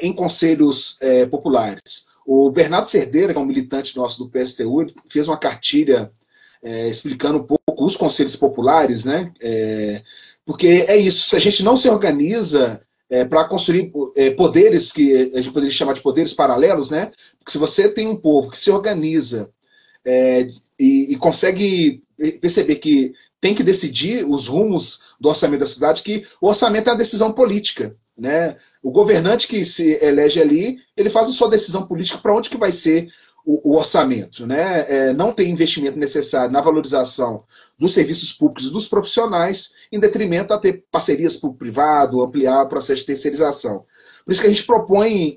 S2: em conselhos populares. O Bernardo Cerdeira, que é um militante nosso do PSTU, ele fez uma cartilha explicando um pouco os conselhos populares, né? Porque é isso, se a gente não se organiza para construir poderes que a gente poderia chamar de poderes paralelos, né? Porque se você tem um povo que se organiza e consegue perceber que tem que decidir os rumos do orçamento da cidade, que o orçamento é uma decisão política, né? O governante que se elege ali, ele faz a sua decisão política para onde que vai ser o orçamento, né? Não tem investimento necessário na valorização dos serviços públicos e dos profissionais, em detrimento a ter parcerias público-privado, ampliar o processo de terceirização. Por isso que a gente propõe,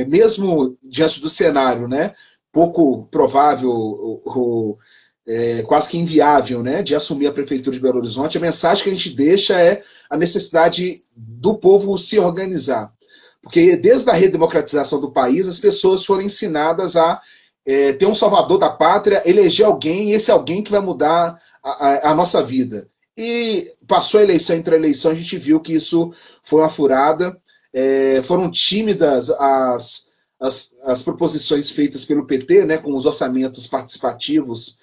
S2: mesmo diante do cenário, né, pouco provável, quase que inviável, né, de assumir a Prefeitura de Belo Horizonte, a mensagem que a gente deixa é a necessidade do povo se organizar. Porque desde a redemocratização do país, as pessoas foram ensinadas a ter um salvador da pátria, eleger alguém, e esse alguém que vai mudar a nossa vida. E passou a eleição, entre a eleição, a gente viu que isso foi uma furada. Foram tímidas as proposições feitas pelo PT, né, com os orçamentos participativos,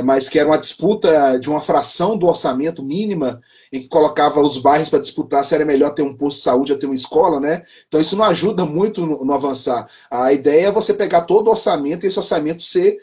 S2: mas que era uma disputa de uma fração do orçamento mínima, em que colocava os bairros para disputar se era melhor ter um posto de saúde ou ter uma escola, né? Então isso não ajuda muito no avançar. A ideia é você pegar todo o orçamento e esse orçamento ser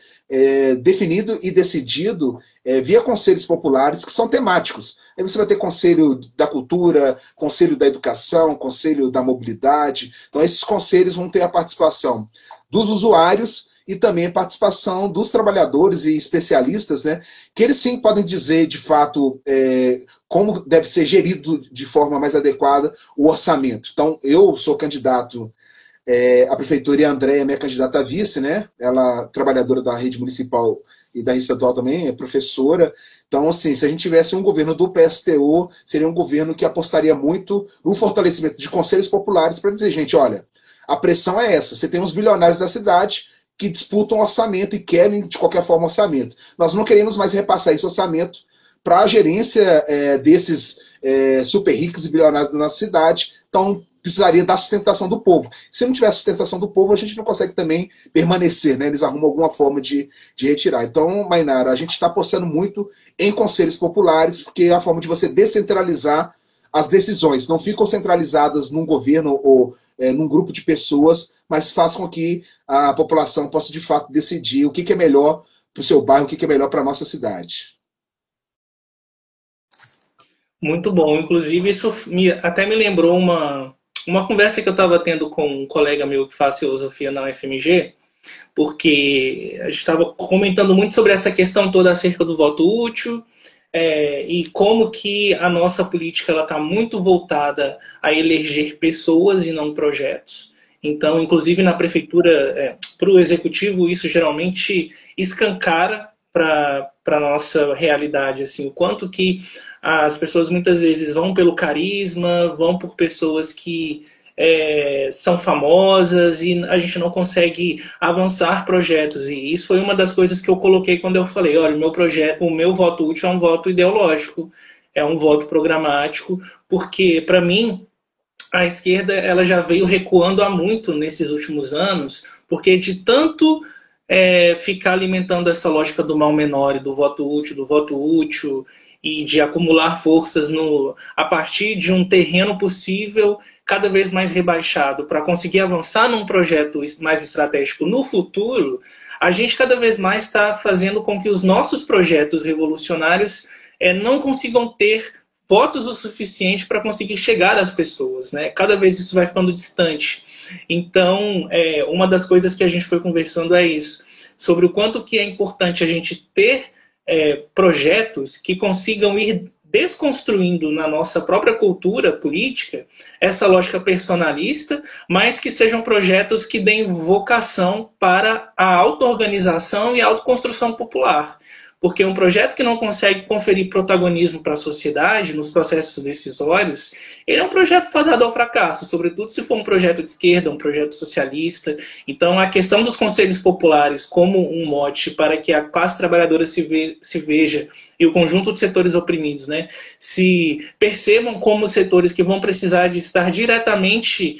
S2: definido e decidido via conselhos populares que são temáticos. Aí você vai ter conselho da cultura, conselho da educação, conselho da mobilidade. Então esses conselhos vão ter a participação dos usuários e também a participação dos trabalhadores e especialistas, né, que eles sim podem dizer, de fato, como deve ser gerido de forma mais adequada o orçamento. Então, eu sou candidato à prefeitura e a Andréia é minha candidata a vice, né? Ela é trabalhadora da rede municipal e da rede estadual também, é professora. Então, assim, se a gente tivesse um governo do PSTU, seria um governo que apostaria muito no fortalecimento de conselhos populares para dizer, gente, olha, a pressão é essa, você tem uns bilionários da cidade que disputam orçamento e querem, de qualquer forma, orçamento. Nós não queremos mais repassar esse orçamento para a gerência desses super ricos e bilionários da nossa cidade, então precisaria da sustentação do povo. Se não tiver sustentação do povo, a gente não consegue também permanecer, né? Eles arrumam alguma forma de retirar. Então, Mainara, a gente está apostando muito em conselhos populares, porque é a forma de você descentralizar as decisões. Não ficam centralizadas num governo ou num grupo de pessoas, mas faz com que a população possa, de fato, decidir o que é melhor para o seu bairro, o que é melhor para a nossa cidade.
S1: Muito bom. Inclusive, isso até me lembrou uma conversa que eu estava tendo com um colega meu que faz filosofia na UFMG, porque a gente estava comentando muito sobre essa questão toda acerca do voto útil, e como que a nossa política está muito voltada a eleger pessoas e não projetos. Então, inclusive na prefeitura, para o executivo, isso geralmente escancara para a nossa realidade, assim, o quanto que as pessoas muitas vezes vão pelo carisma, vão por pessoas que são famosas e a gente não consegue avançar projetos. E isso foi uma das coisas que eu coloquei quando eu falei, olha, o meu voto útil é um voto ideológico. é um voto programático, porque, para mim, a esquerda ela já veio recuando há muito nesses últimos anos, porque de tanto ficar alimentando essa lógica do mal menor e do voto útil e de acumular forças a partir de um terreno possível cada vez mais rebaixado para conseguir avançar num projeto mais estratégico no futuro, a gente cada vez mais está fazendo com que os nossos projetos revolucionários não consigam ter votos o suficiente para conseguir chegar às pessoas, né? Cada vez isso vai ficando distante. Então, uma das coisas que a gente foi conversando é isso, sobre o quanto que é importante a gente ter projetos que consigam ir desconstruindo na nossa própria cultura política essa lógica personalista, mas que sejam projetos que deem vocação para a auto-organização e a autoconstrução popular. Porque um projeto que não consegue conferir protagonismo para a sociedade nos processos decisórios, ele é um projeto fadado ao fracasso, sobretudo se for um projeto de esquerda, um projeto socialista. Então, a questão dos conselhos populares como um mote para que a classe trabalhadora se veja e o conjunto de setores oprimidos, né, se percebam como setores que vão precisar de estar diretamente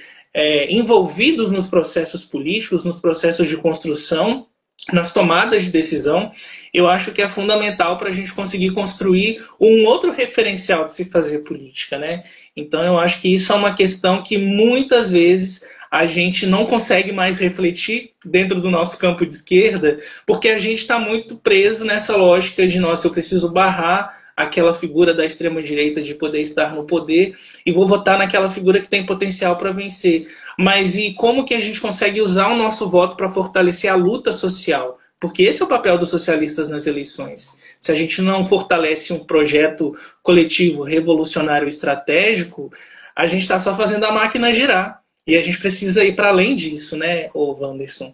S1: envolvidos nos processos políticos, nos processos de construção, nas tomadas de decisão, eu acho que é fundamental para a gente conseguir construir um outro referencial de se fazer política, né? Então eu acho que isso é uma questão que muitas vezes a gente não consegue mais refletir dentro do nosso campo de esquerda, porque a gente está muito preso nessa lógica de, nossa, eu preciso barrar aquela figura da extrema-direita de poder estar no poder e vou votar naquela figura que tem potencial para vencer. Mas e como que a gente consegue usar o nosso voto para fortalecer a luta social? Porque esse é o papel dos socialistas nas eleições. Se a gente não fortalece um projeto coletivo, revolucionário, estratégico, a gente está só fazendo a máquina girar. E a gente precisa ir para além disso, né, Wanderson?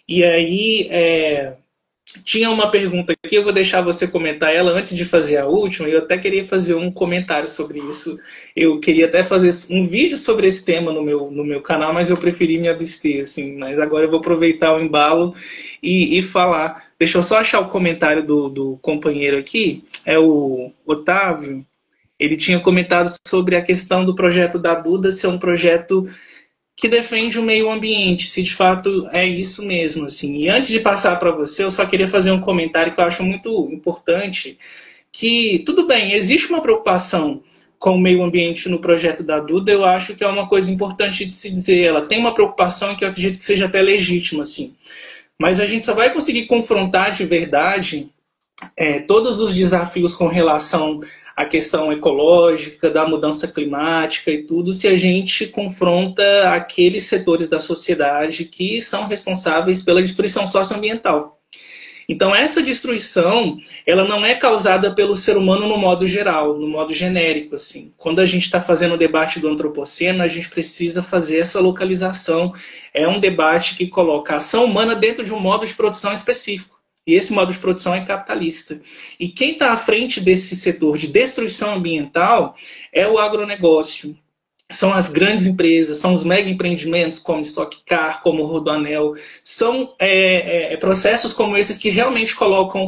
S1: E aí, tinha uma pergunta aqui, eu vou deixar você comentar ela antes de fazer a última, eu até queria fazer um comentário sobre isso. Eu queria até fazer um vídeo sobre esse tema no meu canal, mas eu preferi me abster, assim. Mas agora eu vou aproveitar o embalo e falar. Deixa eu só achar o comentário do companheiro aqui, é o Otávio. Ele tinha comentado sobre a questão do projeto da Duda ser um projeto que defende o meio ambiente, se de fato é isso mesmo, assim. E antes de passar para você, eu só queria fazer um comentário que eu acho muito importante, que, tudo bem, existe uma preocupação com o meio ambiente no projeto da Duda, eu acho que é uma coisa importante de se dizer, ela tem uma preocupação que eu acredito que seja até legítima, assim. Mas a gente só vai conseguir confrontar de verdade todos os desafios com relação à questão ecológica, da mudança climática e tudo, se a gente confronta aqueles setores da sociedade que são responsáveis pela destruição socioambiental. Então, essa destruição, ela não é causada pelo ser humano no modo geral, no modo genérico, assim. Quando a gente está fazendo o debate do antropoceno, a gente precisa fazer essa localização. É um debate que coloca a ação humana dentro de um modo de produção específico. E esse modo de produção é capitalista. E quem está à frente desse setor de destruição ambiental é o agronegócio. São as grandes empresas, são os mega empreendimentos como Stock Car, como Rodoanel. São processos como esses que realmente colocam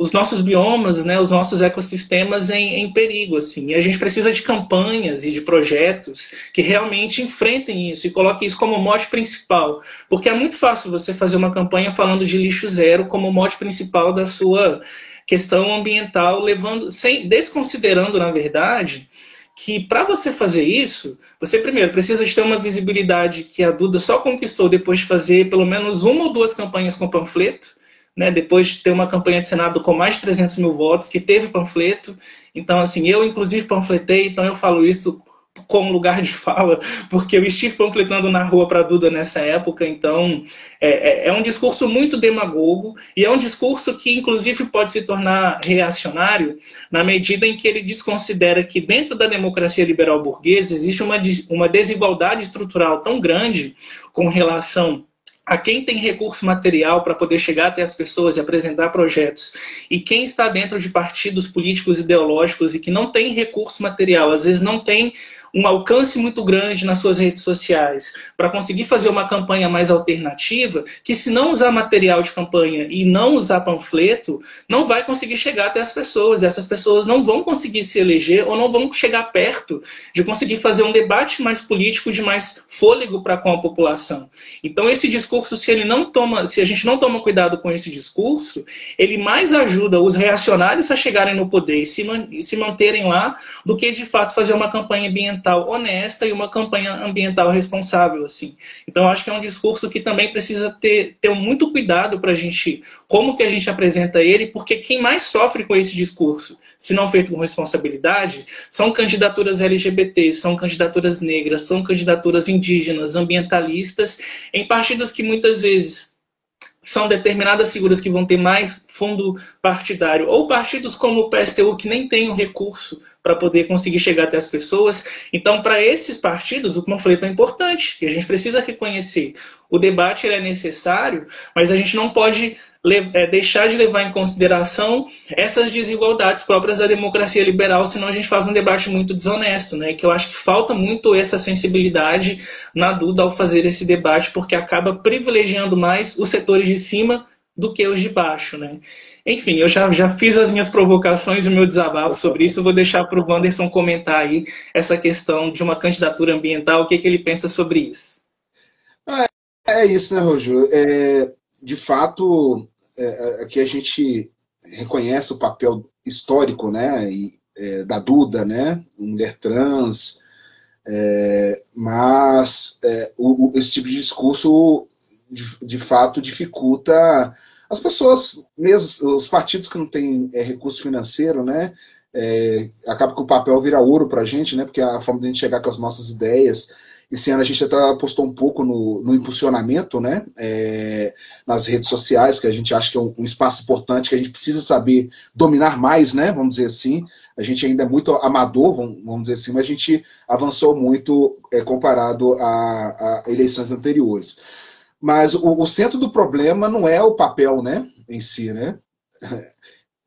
S1: os nossos biomas, né, os nossos ecossistemas em perigo, assim. E a gente precisa de campanhas e de projetos que realmente enfrentem isso e coloquem isso como mote principal. Porque é muito fácil você fazer uma campanha falando de lixo zero como mote principal da sua questão ambiental, desconsiderando, na verdade, que para você fazer isso, você primeiro precisa de ter uma visibilidade que a Duda só conquistou depois de fazer pelo menos 1 ou 2 campanhas com panfleto, né, depois de ter uma campanha de Senado com mais de 300 mil votos, que teve panfleto. Então, assim, eu inclusive panfletei, então eu falo isso como lugar de fala, porque eu estive panfletando na rua para a Duda nessa época, então é um discurso muito demagogo, e é um discurso que inclusive pode se tornar reacionário na medida em que ele desconsidera que dentro da democracia liberal burguesa existe uma desigualdade estrutural tão grande com relação a quem tem recurso material para poder chegar até as pessoas e apresentar projetos, e quem está dentro de partidos políticos ideológicos e que não tem recurso material, às vezes não tem um alcance muito grande nas suas redes sociais, para conseguir fazer uma campanha mais alternativa, que se não usar material de campanha e não usar panfleto, não vai conseguir chegar até as pessoas. E essas pessoas não vão conseguir se eleger ou não vão chegar perto de conseguir fazer um debate mais político, de mais fôlego para com a população. Então esse discurso, se a gente não toma cuidado com esse discurso, ele mais ajuda os reacionários a chegarem no poder e se manterem lá, do que de fato fazer uma campanha ambiental honesta e uma campanha ambiental responsável, assim. Então acho que é um discurso que também precisa ter muito cuidado para a gente, como que a gente apresenta ele, porque quem mais sofre com esse discurso, se não feito com responsabilidade, são candidaturas LGBT, são candidaturas negras, são candidaturas indígenas, ambientalistas, em partidos que muitas vezes são determinadas figuras que vão ter mais fundo partidário, ou partidos como o PSTU, que nem tem o recurso para poder conseguir chegar até as pessoas. Então, para esses partidos, o panfleto é importante, e a gente precisa reconhecer. O debate ele é necessário, mas a gente não pode deixar de levar em consideração essas desigualdades próprias da democracia liberal, senão a gente faz um debate muito desonesto, né? Que eu acho que falta muito essa sensibilidade na Duda ao fazer esse debate, porque acaba privilegiando mais os setores de cima do que os de baixo, né? Enfim, eu já fiz as minhas provocações e o meu desabafo sobre isso. Eu vou deixar para o Wanderson comentar aí essa questão de uma candidatura ambiental, o que ele pensa sobre isso.
S2: É isso, né, Rojo? De fato, aqui a gente reconhece o papel histórico, né, da Duda, né, mulher trans, mas esse tipo de discurso, de fato, dificulta as pessoas, mesmo os partidos que não têm recurso financeiro, né, acaba que o papel vira ouro para a gente, né, porque é a forma de a gente chegar com as nossas ideias. Esse ano a gente até apostou um pouco no impulsionamento, né, nas redes sociais, que a gente acha que é um espaço importante, que a gente precisa saber dominar mais, né, vamos dizer assim. A gente ainda é muito amador, vamos dizer assim, mas a gente avançou muito comparado a eleições anteriores. Mas o centro do problema não é o papel, né, em si, né.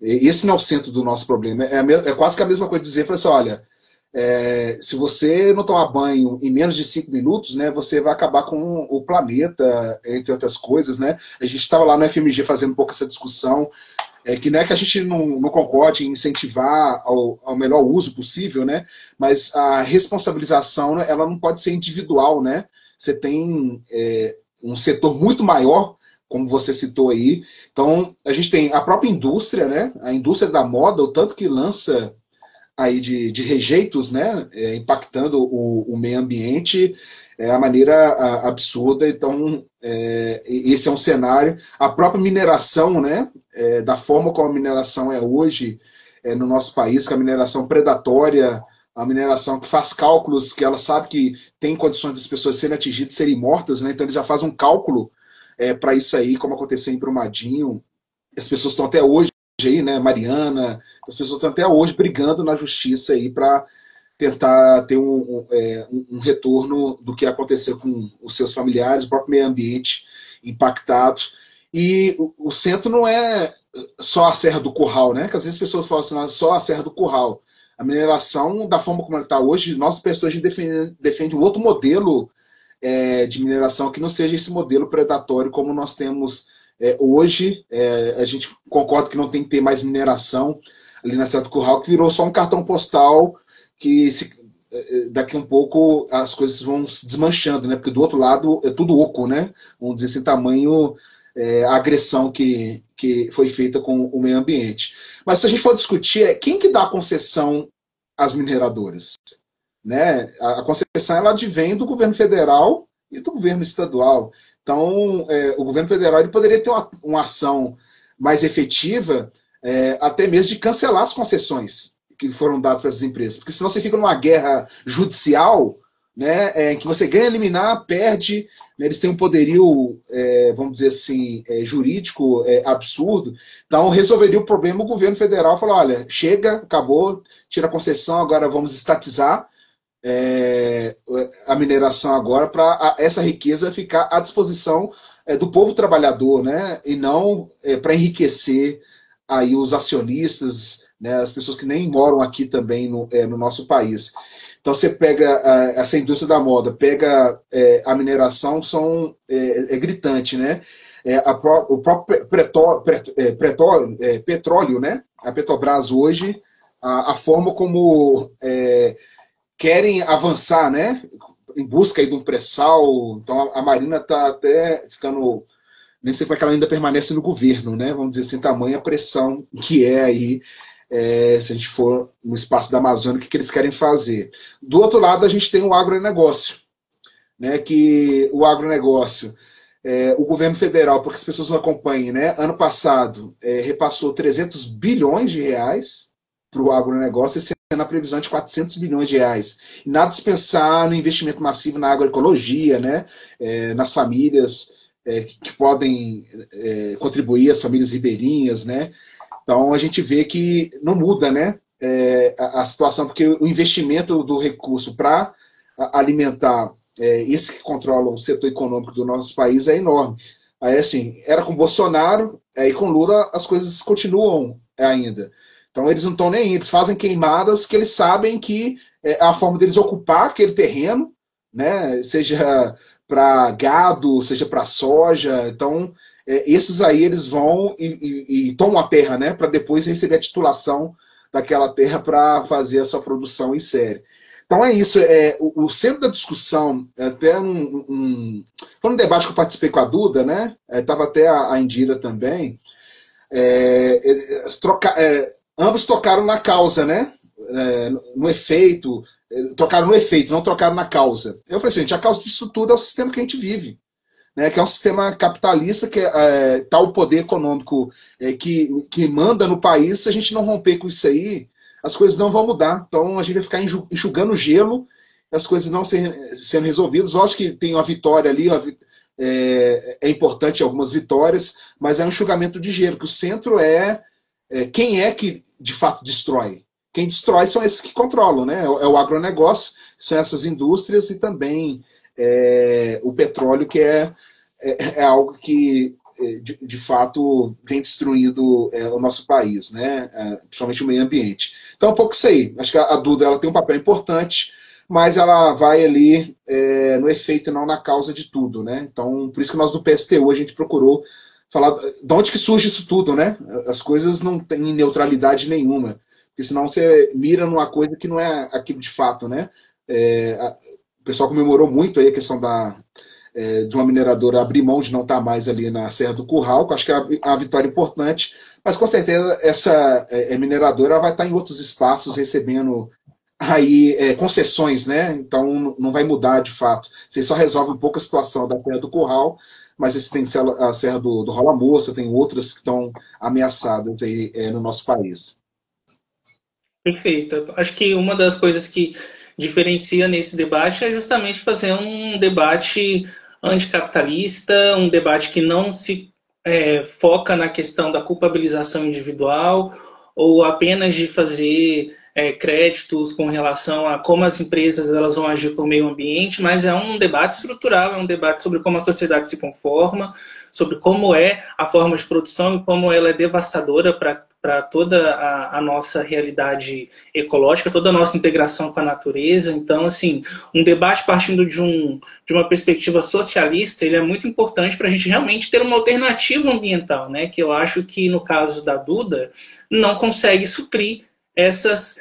S2: Esse não é o centro do nosso problema. É quase que a mesma coisa de dizer, assim, olha, se você não tomar banho em menos de 5 minutos, né, você vai acabar com o planeta, entre outras coisas, né. A gente estava lá no FMG fazendo um pouco essa discussão, que não é que a gente não concorde em incentivar ao melhor uso possível, né, mas a responsabilização, né, ela não pode ser individual, né. Você tem um setor muito maior, como você citou aí. Então, a gente tem a própria indústria, né, a indústria da moda, o tanto que lança aí de rejeitos, né, impactando o meio ambiente, a maneira absurda. Então, esse é um cenário. A própria mineração, né, da forma como a mineração é hoje no nosso país, que é a mineração predatória, a mineração que faz cálculos, que ela sabe que tem condições das pessoas serem atingidas, serem mortas, né, então eles já fazem um cálculo para isso aí, como aconteceu em Brumadinho. As pessoas estão até hoje aí, né, Mariana, as pessoas estão até hoje brigando na justiça aí para tentar ter um retorno do que aconteceu com os seus familiares, o próprio meio ambiente impactado. E o centro não é só a Serra do Curral, né? Que às vezes as pessoas falam assim, só a Serra do Curral. A mineração, da forma como ela está hoje, nossa pessoa, a gente defende um outro modelo de mineração que não seja esse modelo predatório como nós temos hoje. A gente concorda que não tem que ter mais mineração ali na Serra do Curral, que virou só um cartão postal que daqui um pouco as coisas vão se desmanchando, né? Porque do outro lado é tudo oco, né? Vamos dizer assim, tamanho a agressão que foi feita com o meio ambiente. Mas se a gente for discutir, quem que dá a concessão às mineradoras? Né? A concessão ela advém do governo federal e do governo estadual. Então, o governo federal ele poderia ter uma ação mais efetiva, até mesmo de cancelar as concessões que foram dadas para essas empresas, porque senão você fica numa guerra judicial, né, em que você ganha liminar, perde, né, eles têm um poderio, vamos dizer assim, jurídico absurdo. Então, resolveria o problema o governo federal falou, olha, chega, acabou, tira a concessão, agora vamos estatizar a mineração agora para essa riqueza ficar à disposição do povo trabalhador, né, e não para enriquecer aí os acionistas, né, as pessoas que nem moram aqui também no nosso país. Então você pega essa indústria da moda, pega a mineração, é gritante, né? O próprio petróleo, né? A Petrobras hoje, a forma como querem avançar, né? Em busca aí de um pré-sal. Então a Marina está até ficando, nem sei como é que ela ainda permanece no governo, né? Vamos dizer assim, tamanha pressão que é aí, se a gente for no espaço da Amazônia, o que eles querem fazer. Do outro lado, a gente tem o agronegócio, né? Que o agronegócio, o governo federal, porque as pessoas não acompanhem, né? Ano passado, repassou 300 bilhões de reais para o agronegócio, esse ano na previsão de 400 bilhões de reais. E nada de pensar no investimento massivo na agroecologia, né? Nas famílias que podem contribuir, as famílias ribeirinhas, né? Então a gente vê que não muda, né? A situação, porque o investimento do recurso para alimentar esses que controlam o setor econômico do nosso país é enorme. Aí, assim, era com Bolsonaro, e com Lula as coisas continuam ainda. Então eles não estão nem aí, eles fazem queimadas que eles sabem que é a forma deles ocupar aquele terreno, né? Seja para gado, seja para soja. Então esses aí eles vão e tomam a terra, né? Para depois receber a titulação daquela terra para fazer a sua produção em série. Então é isso, o centro da discussão, até foi um debate que eu participei com a Duda, né? Estava até a Indira também. Ambos tocaram na causa, né? No efeito, trocaram no efeito, não trocaram na causa. Eu falei assim, gente, a causa disso tudo é o sistema que a gente vive, né? Que é um sistema capitalista, que tá o poder econômico que manda no país. Se a gente não romper com isso aí, as coisas não vão mudar. Então a gente vai ficar enxugando gelo, as coisas não sendo resolvidas. Lógico que tem uma vitória ali, é importante algumas vitórias, mas é um enxugamento de gelo, que o centro quem é que de fato destrói? Quem destrói são esses que controlam, né? É o agronegócio, são essas indústrias e também o petróleo, que é algo que de fato vem destruindo o nosso país, né? Principalmente o meio ambiente. Então, um pouco isso aí. Acho que a Duda ela tem um papel importante, mas ela vai ali no efeito e não na causa de tudo, né? Então, por isso que nós do PSTU a gente procurou falar de onde que surge isso tudo, né? As coisas não têm neutralidade nenhuma, porque senão você mira numa coisa que não é aquilo de fato, né? O pessoal comemorou muito aí a questão de uma mineradora abrir mão de não estar mais ali na Serra do Curral, que eu acho que é uma vitória importante, mas com certeza essa mineradora vai estar em outros espaços recebendo aí concessões, né? Então não vai mudar de fato. Você só resolve um pouco a situação da Serra do Curral, mas esse tem a Serra do Rola Moça, tem outras que estão ameaçadas aí no nosso país.
S1: Perfeito. Acho que uma das coisas que diferencia nesse debate é justamente fazer um debate anticapitalista, um debate que não se foca na questão da culpabilização individual ou apenas de fazer créditos com relação a como as empresas elas vão agir com o meio ambiente, mas é um debate estrutural, é um debate sobre como a sociedade se conforma, sobre como é a forma de produção e como ela é devastadora para toda a nossa realidade ecológica, toda a nossa integração com a natureza. Então, assim, um debate partindo de uma perspectiva socialista, ele é muito importante para a gente realmente ter uma alternativa ambiental, né? Que eu acho que, no caso da Duda, não consegue suprir essas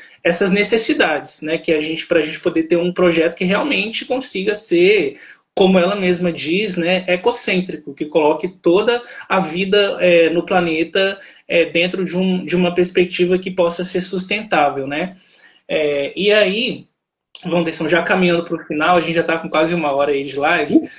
S1: necessidades, né? Que para a gente poder ter um projeto que realmente consiga ser, como ela mesma diz, né, ecocêntrico, que coloque toda a vida no planeta dentro de uma perspectiva que possa ser sustentável, né? E aí, Wanderson, já caminhando para o final, a gente já está com quase 1 hora aí de live.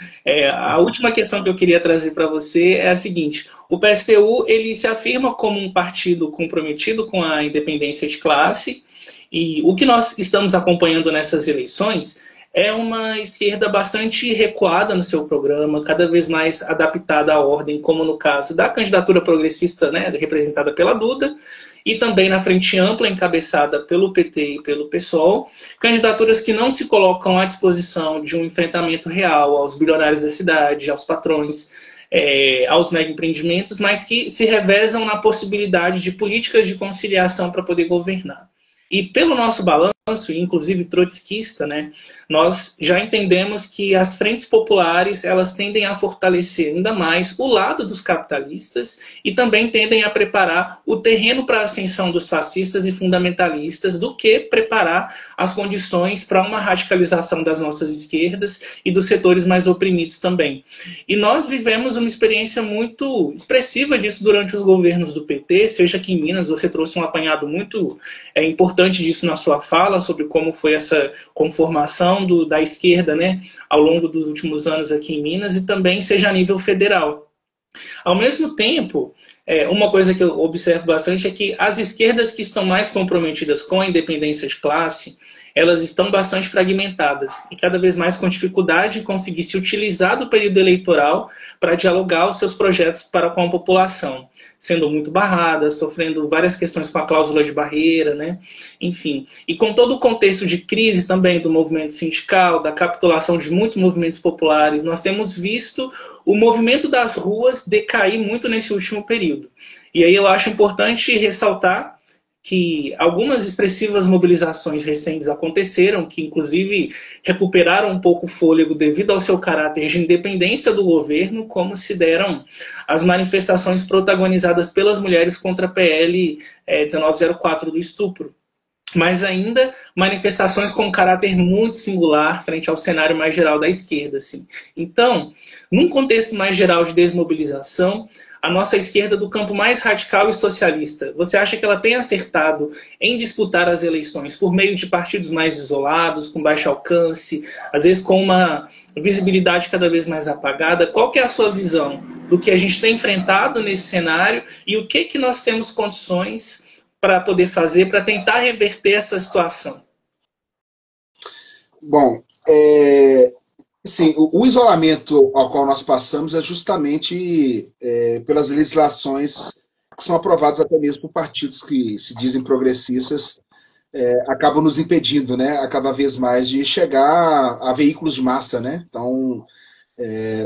S1: A última questão que eu queria trazer para você é a seguinte: o PSTU ele se afirma como um partido comprometido com a independência de classe, e o que nós estamos acompanhando nessas eleições é uma esquerda bastante recuada no seu programa, cada vez mais adaptada à ordem, como no caso da candidatura progressista, né, representada pela Duda, e também na Frente Ampla, encabeçada pelo PT e pelo PSOL, candidaturas que não se colocam à disposição de um enfrentamento real aos bilionários da cidade, aos patrões, aos mega empreendimentos, mas que se revezam na possibilidade de políticas de conciliação para poder governar. E pelo nosso balanço, inclusive trotskista, né, nós já entendemos que as frentes populares elas tendem a fortalecer ainda mais o lado dos capitalistas e também tendem a preparar o terreno para a ascensão dos fascistas e fundamentalistas do que preparar as condições para uma radicalização das nossas esquerdas e dos setores mais oprimidos também. E nós vivemos uma experiência muito expressiva disso durante os governos do PT, seja aqui em Minas, você trouxe um apanhado muito importante disso na sua fala, sobre como foi essa conformação da esquerda, né, ao longo dos últimos anos aqui em Minas, e também seja a nível federal. Ao mesmo tempo, uma coisa que eu observo bastante é que as esquerdas que estão mais comprometidas com a independência de classe, elas estão bastante fragmentadas e cada vez mais com dificuldade de conseguir se utilizar do período eleitoral para dialogar os seus projetos para com a população, sendo muito barradas, sofrendo várias questões com a cláusula de barreira, né? Enfim. E com todo o contexto de crise também do movimento sindical, da capitulação de muitos movimentos populares, nós temos visto o movimento das ruas decair muito nesse último período. E aí eu acho importante ressaltar que algumas expressivas mobilizações recentes aconteceram, que inclusive recuperaram um pouco o fôlego devido ao seu caráter de independência do governo, como se deram as manifestações protagonizadas pelas mulheres contra a PL 1904 do estupro. Mas ainda manifestações com um caráter muito singular frente ao cenário mais geral da esquerda. Assim. Então, num contexto mais geral de desmobilização, a nossa esquerda do campo mais radical e socialista, você acha que ela tem acertado em disputar as eleições por meio de partidos mais isolados, com baixo alcance, às vezes com uma visibilidade cada vez mais apagada? Qual que é a sua visão do que a gente tem enfrentado nesse cenário e o que nós temos condições para poder fazer para tentar reverter essa situação?
S2: Bom, sim, o isolamento ao qual nós passamos é justamente pelas legislações que são aprovadas até mesmo por partidos que se dizem progressistas, acabam nos impedindo, né, a cada vez mais de chegar a veículos de massa, né? Então,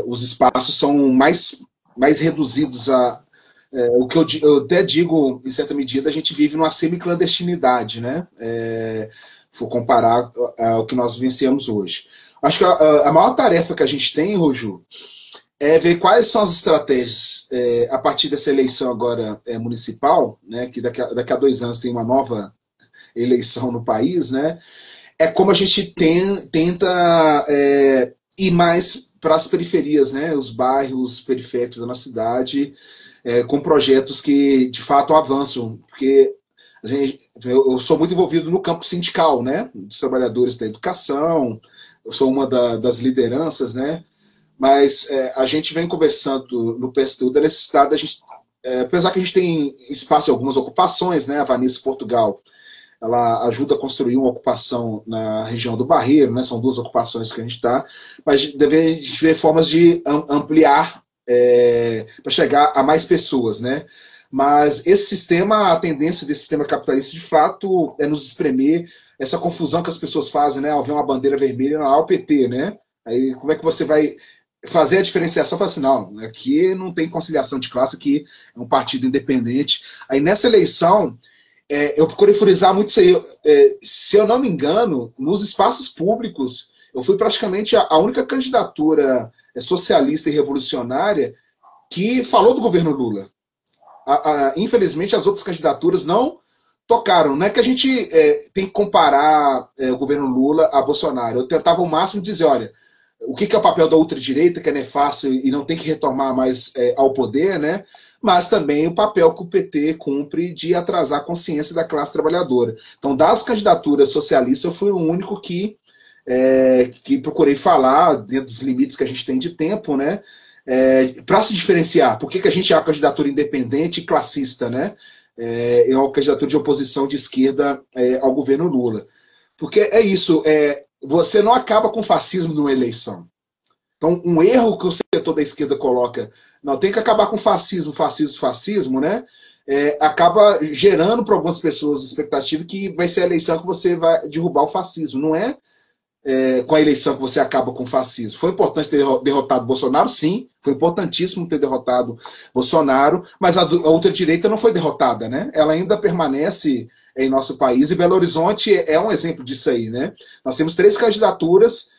S2: os espaços são mais reduzidos a o que eu até digo, em certa medida, a gente vive numa semi-clandestinidade, né? For comparar ao que nós vivenciamos hoje. Acho que a maior tarefa que a gente tem, Roju, é ver quais são as estratégias a partir dessa eleição agora municipal, né? Que daqui a 2 anos tem uma nova eleição no país, né? É como a gente tenta ir mais para as periferias, né? Os bairros periféricos da nossa cidade, com projetos que de fato avançam, porque eu sou muito envolvido no campo sindical, né, dos trabalhadores da educação, eu sou uma das lideranças, né, mas a gente vem conversando no PSTU da necessidade da gente, apesar que a gente tem espaço em algumas ocupações, né, a Vanice Portugal, ela ajuda a construir uma ocupação na região do Barreiro, né, são 2 ocupações que a gente está, mas deve ver formas de ampliar para chegar a mais pessoas, né? Mas esse sistema, a tendência desse sistema capitalista, de fato, é nos espremer, essa confusão que as pessoas fazem, né? Ao ver uma bandeira vermelha, lá o PT, né? Aí como é que você vai fazer a diferenciação? Fala assim, não, aqui não tem conciliação de classe, aqui é um partido independente. Aí nessa eleição, eu procurei frisar muito isso aí. Se eu não me engano, nos espaços públicos, eu fui praticamente a única candidatura socialista e revolucionária que falou do governo Lula. Infelizmente, as outras candidaturas não tocaram. Não é que a gente tem que comparar o governo Lula a Bolsonaro. Eu tentava ao máximo dizer, olha, o que é o papel da ultradireita, que é nefasto e não tem que retomar mais ao poder, né? Mas também o papel que o PT cumpre de atrasar a consciência da classe trabalhadora. Então, das candidaturas socialistas, eu fui o único que procurei falar, dentro dos limites que a gente tem de tempo, né, para se diferenciar. Por que a gente é uma candidatura independente e classista, né? É uma candidatura de oposição de esquerda ao governo Lula. Porque é isso, você não acaba com o fascismo numa eleição. Então, um erro que o setor da esquerda coloca, não, tem que acabar com fascismo, né? Acaba gerando para algumas pessoas a expectativa que vai ser a eleição que você vai derrubar o fascismo. Não é com a eleição que você acaba com o fascismo. Foi importante ter derrotado Bolsonaro? Sim, foi importantíssimo ter derrotado Bolsonaro, mas a ultradireita não foi derrotada, né? Ela ainda permanece em nosso país, e Belo Horizonte é um exemplo disso aí, né? Nós temos 3 candidaturas,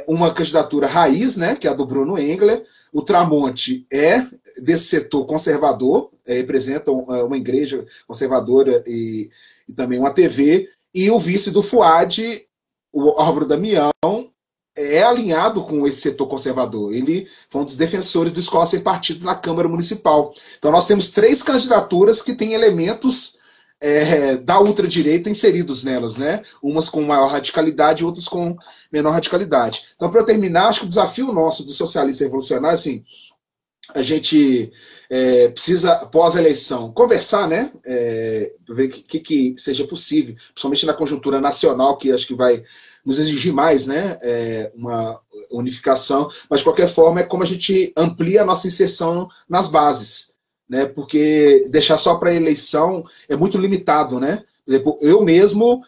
S2: uma candidatura raiz, né, que é a do Bruno Engler. O Tramonte é desse setor conservador, representa uma igreja conservadora e também uma TV, e o vice do Fuad, o Álvaro Damião, é alinhado com esse setor conservador. Ele foi um dos defensores do Escola Sem Partido na Câmara Municipal. Então nós temos 3 candidaturas que têm elementos da ultradireita inseridos nelas, né? Umas com maior radicalidade e outras com menor radicalidade. Então, para eu terminar, acho que o desafio nosso do socialista revolucionário, assim, a gente precisa, pós-eleição, conversar, né? Para ver o que seja possível, principalmente na conjuntura nacional, que acho que vai nos exigir mais, né? Uma unificação, mas de qualquer forma é como a gente amplia a nossa inserção nas bases, né? Porque deixar só para eleição é muito limitado, né? Por exemplo, eu mesmo,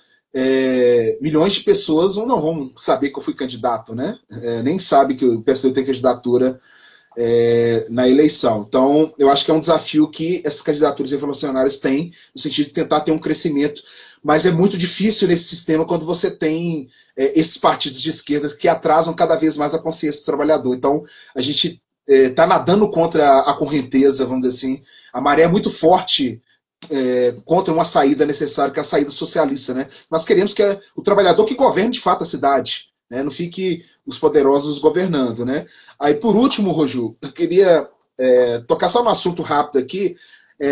S2: milhões de pessoas não vão saber que eu fui candidato, né? Nem sabe que o PSDB tem candidatura na eleição. Então, eu acho que é um desafio que essas candidaturas revolucionárias têm, no sentido de tentar ter um crescimento, mas é muito difícil nesse sistema quando você tem esses partidos de esquerda que atrasam cada vez mais a consciência do trabalhador. Então, a gente está nadando contra a correnteza, vamos dizer assim. A maré é muito forte contra uma saída necessária, que é a saída socialista, né? Nós queremos que o trabalhador que governe de fato a cidade, né? Não fique os poderosos governando, né? Aí, por último, Roju, eu queria tocar só um assunto rápido aqui,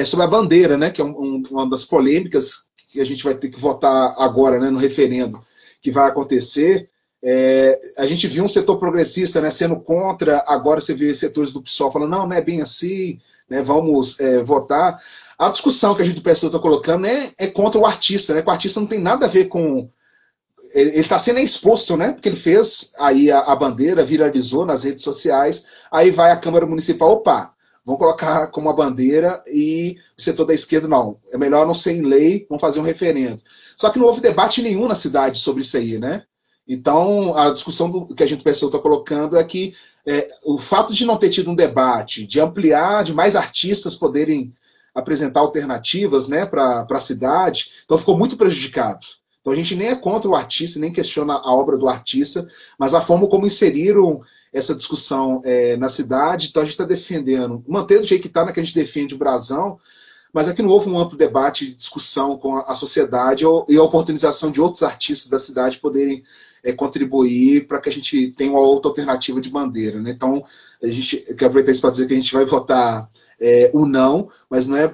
S2: sobre a bandeira, né? Que é uma das polêmicas que a gente vai ter que votar agora, né, no referendo que vai acontecer. A gente viu um setor progressista, né, sendo contra, agora você vê setores do PSOL falando, não é bem assim, né, vamos votar. A discussão que a gente do PSOL está colocando é contra o artista, né, que o artista não tem nada a ver com... Ele está sendo exposto, né, porque ele fez aí a bandeira, viralizou nas redes sociais, aí vai a Câmara Municipal, opa, vão colocar como a bandeira, e o setor da esquerda, não, é melhor não ser em lei, vamos fazer um referendo. Só que não houve debate nenhum na cidade sobre isso aí, né? Então, a discussão que a gente pessoa está colocando é que o fato de não ter tido um debate, de ampliar, de mais artistas poderem apresentar alternativas, né, para a cidade, então ficou muito prejudicado. Então a gente nem é contra o artista, nem questiona a obra do artista, mas a forma como inseriram essa discussão na cidade. Então a gente está defendendo, manter do jeito que está, né, que a gente defende o brasão, mas aqui não houve um amplo debate, discussão com a sociedade e a oportunização de outros artistas da cidade poderem contribuir para que a gente tenha uma outra alternativa de bandeira, né? Então, a gente quer aproveitar isso para dizer que a gente vai votar o não, mas não é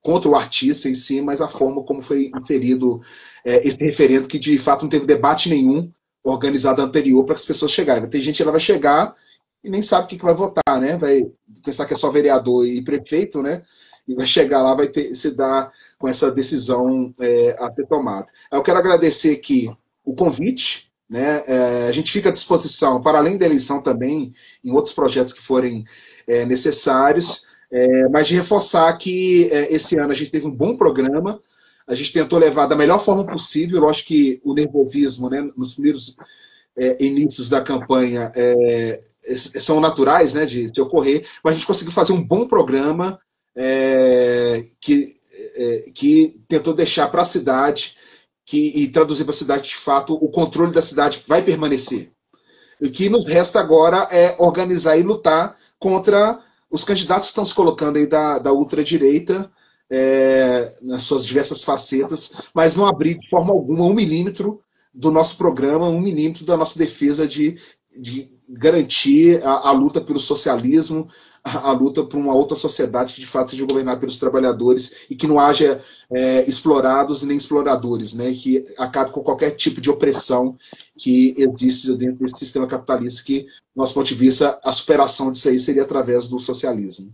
S2: contra o artista em si, mas a forma como foi inserido esse referendo, que de fato não teve debate nenhum organizado anterior para que as pessoas chegarem. Tem gente que ela vai chegar e nem sabe o que vai votar, né? Vai pensar que é só vereador e prefeito, né? E vai chegar lá, vai se dar com essa decisão a ser tomada. Eu quero agradecer aqui o convite, né? A gente fica à disposição, para além da eleição também, em outros projetos que forem necessários, mas de reforçar que esse ano a gente teve um bom programa, a gente tentou levar da melhor forma possível. Lógico que o nervosismo, né, nos primeiros inícios da campanha são naturais, né, de ocorrer, mas a gente conseguiu fazer um bom programa que tentou deixar para a cidade e traduzir para a cidade, de fato, o controle da cidade vai permanecer. O que nos resta agora é organizar e lutar contra os candidatos que estão se colocando aí da ultradireita, nas suas diversas facetas, mas não abrir de forma alguma 1 milímetro do nosso programa, 1 milímetro da nossa defesa de garantir a luta pelo socialismo, a luta por uma outra sociedade que de fato seja governada pelos trabalhadores e que não haja explorados nem exploradores, né? Que acabe com qualquer tipo de opressão que existe dentro desse sistema capitalista, que, do nosso ponto de vista, a superação disso aí seria através do socialismo.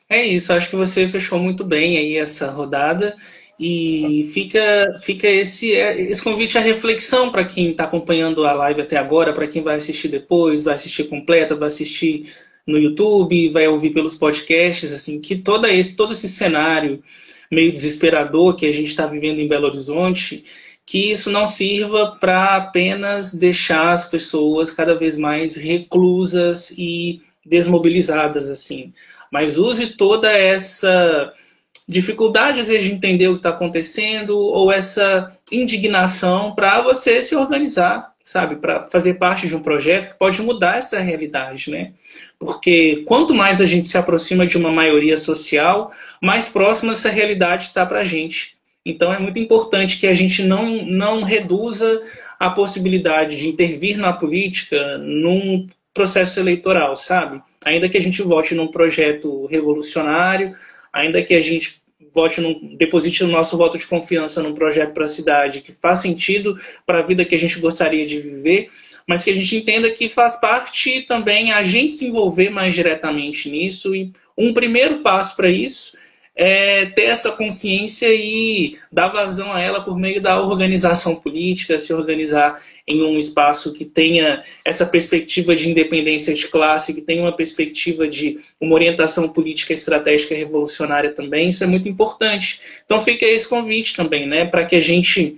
S1: É isso, acho que você fechou muito bem aí essa rodada, e fica esse convite à reflexão para quem está acompanhando a live até agora, para quem vai assistir depois, vai assistir completa, vai assistir no YouTube, vai ouvir pelos podcasts, assim, que todo esse cenário meio desesperador que a gente está vivendo em Belo Horizonte, que isso não sirva para apenas deixar as pessoas cada vez mais reclusas e desmobilizadas, assim. Mas use toda essa dificuldade, às vezes, de entender o que está acontecendo, ou essa indignação para você se organizar, sabe? Para fazer parte de um projeto que pode mudar essa realidade, né? Porque quanto mais a gente se aproxima de uma maioria social, mais próxima essa realidade está para a gente. Então é muito importante que a gente não reduza a possibilidade de intervir na política num processo eleitoral, sabe? Ainda que a gente vote num projeto revolucionário, ainda que a gente deposite o nosso voto de confiança num projeto para a cidade que faz sentido para a vida que a gente gostaria de viver, mas que a gente entenda que faz parte também a gente se envolver mais diretamente nisso. E um primeiro passo para isso é ter essa consciência e dar vazão a ela por meio da organização política, se organizar em um espaço que tenha essa perspectiva de independência de classe, que tenha uma perspectiva de uma orientação política estratégica revolucionária também. Isso é muito importante. Então fica esse convite também, né, para que a gente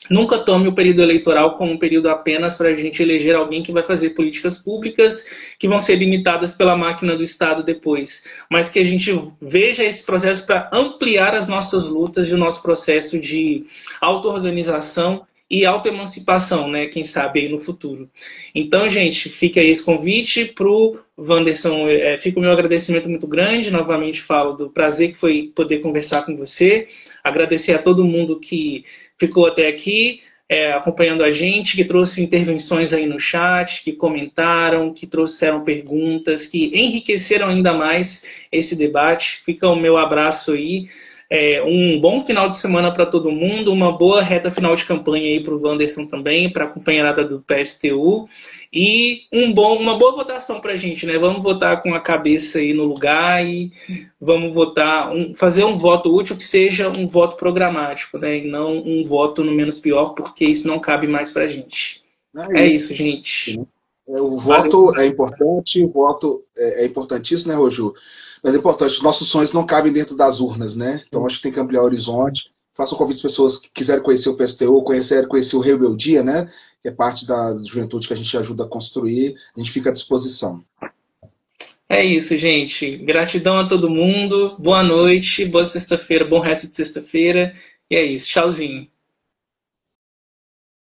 S1: nunca tome o período eleitoral como um período apenas para a gente eleger alguém que vai fazer políticas públicas que vão ser limitadas pela máquina do Estado depois, mas que a gente veja esse processo para ampliar as nossas lutas e o nosso processo de auto-organização e autoemancipação, né? Quem sabe aí no futuro. Então, gente, fica aí esse convite para o Wanderson. Fica o meu agradecimento muito grande. Novamente falo do prazer que foi poder conversar com você. Agradecer a todo mundo que ficou até aqui acompanhando a gente, que trouxe intervenções aí no chat, que comentaram, que trouxeram perguntas, que enriqueceram ainda mais esse debate. Fica o meu abraço aí. Um bom final de semana para todo mundo, uma boa reta final de campanha aí para o Wanderson também, para a companheirada do PSTU, e uma boa votação para a gente, né? Vamos votar com a cabeça aí no lugar e vamos fazer um voto útil que seja um voto programático, né? E não um voto no menos pior, porque isso não cabe mais para a gente. É isso, gente.
S2: O voto é importante, o voto é importantíssimo, né, Roju? Mas é importante, os nossos sonhos não cabem dentro das urnas, né? Então acho que tem que ampliar o horizonte. Faço um convite às pessoas que quiserem conhecer o PSTU, conhecer o Rebeldia, né? Que é parte da juventude que a gente ajuda a construir. A gente fica à disposição.
S1: É isso, gente. Gratidão a todo mundo. Boa noite, boa sexta-feira, bom resto de sexta-feira. E é isso. Tchauzinho.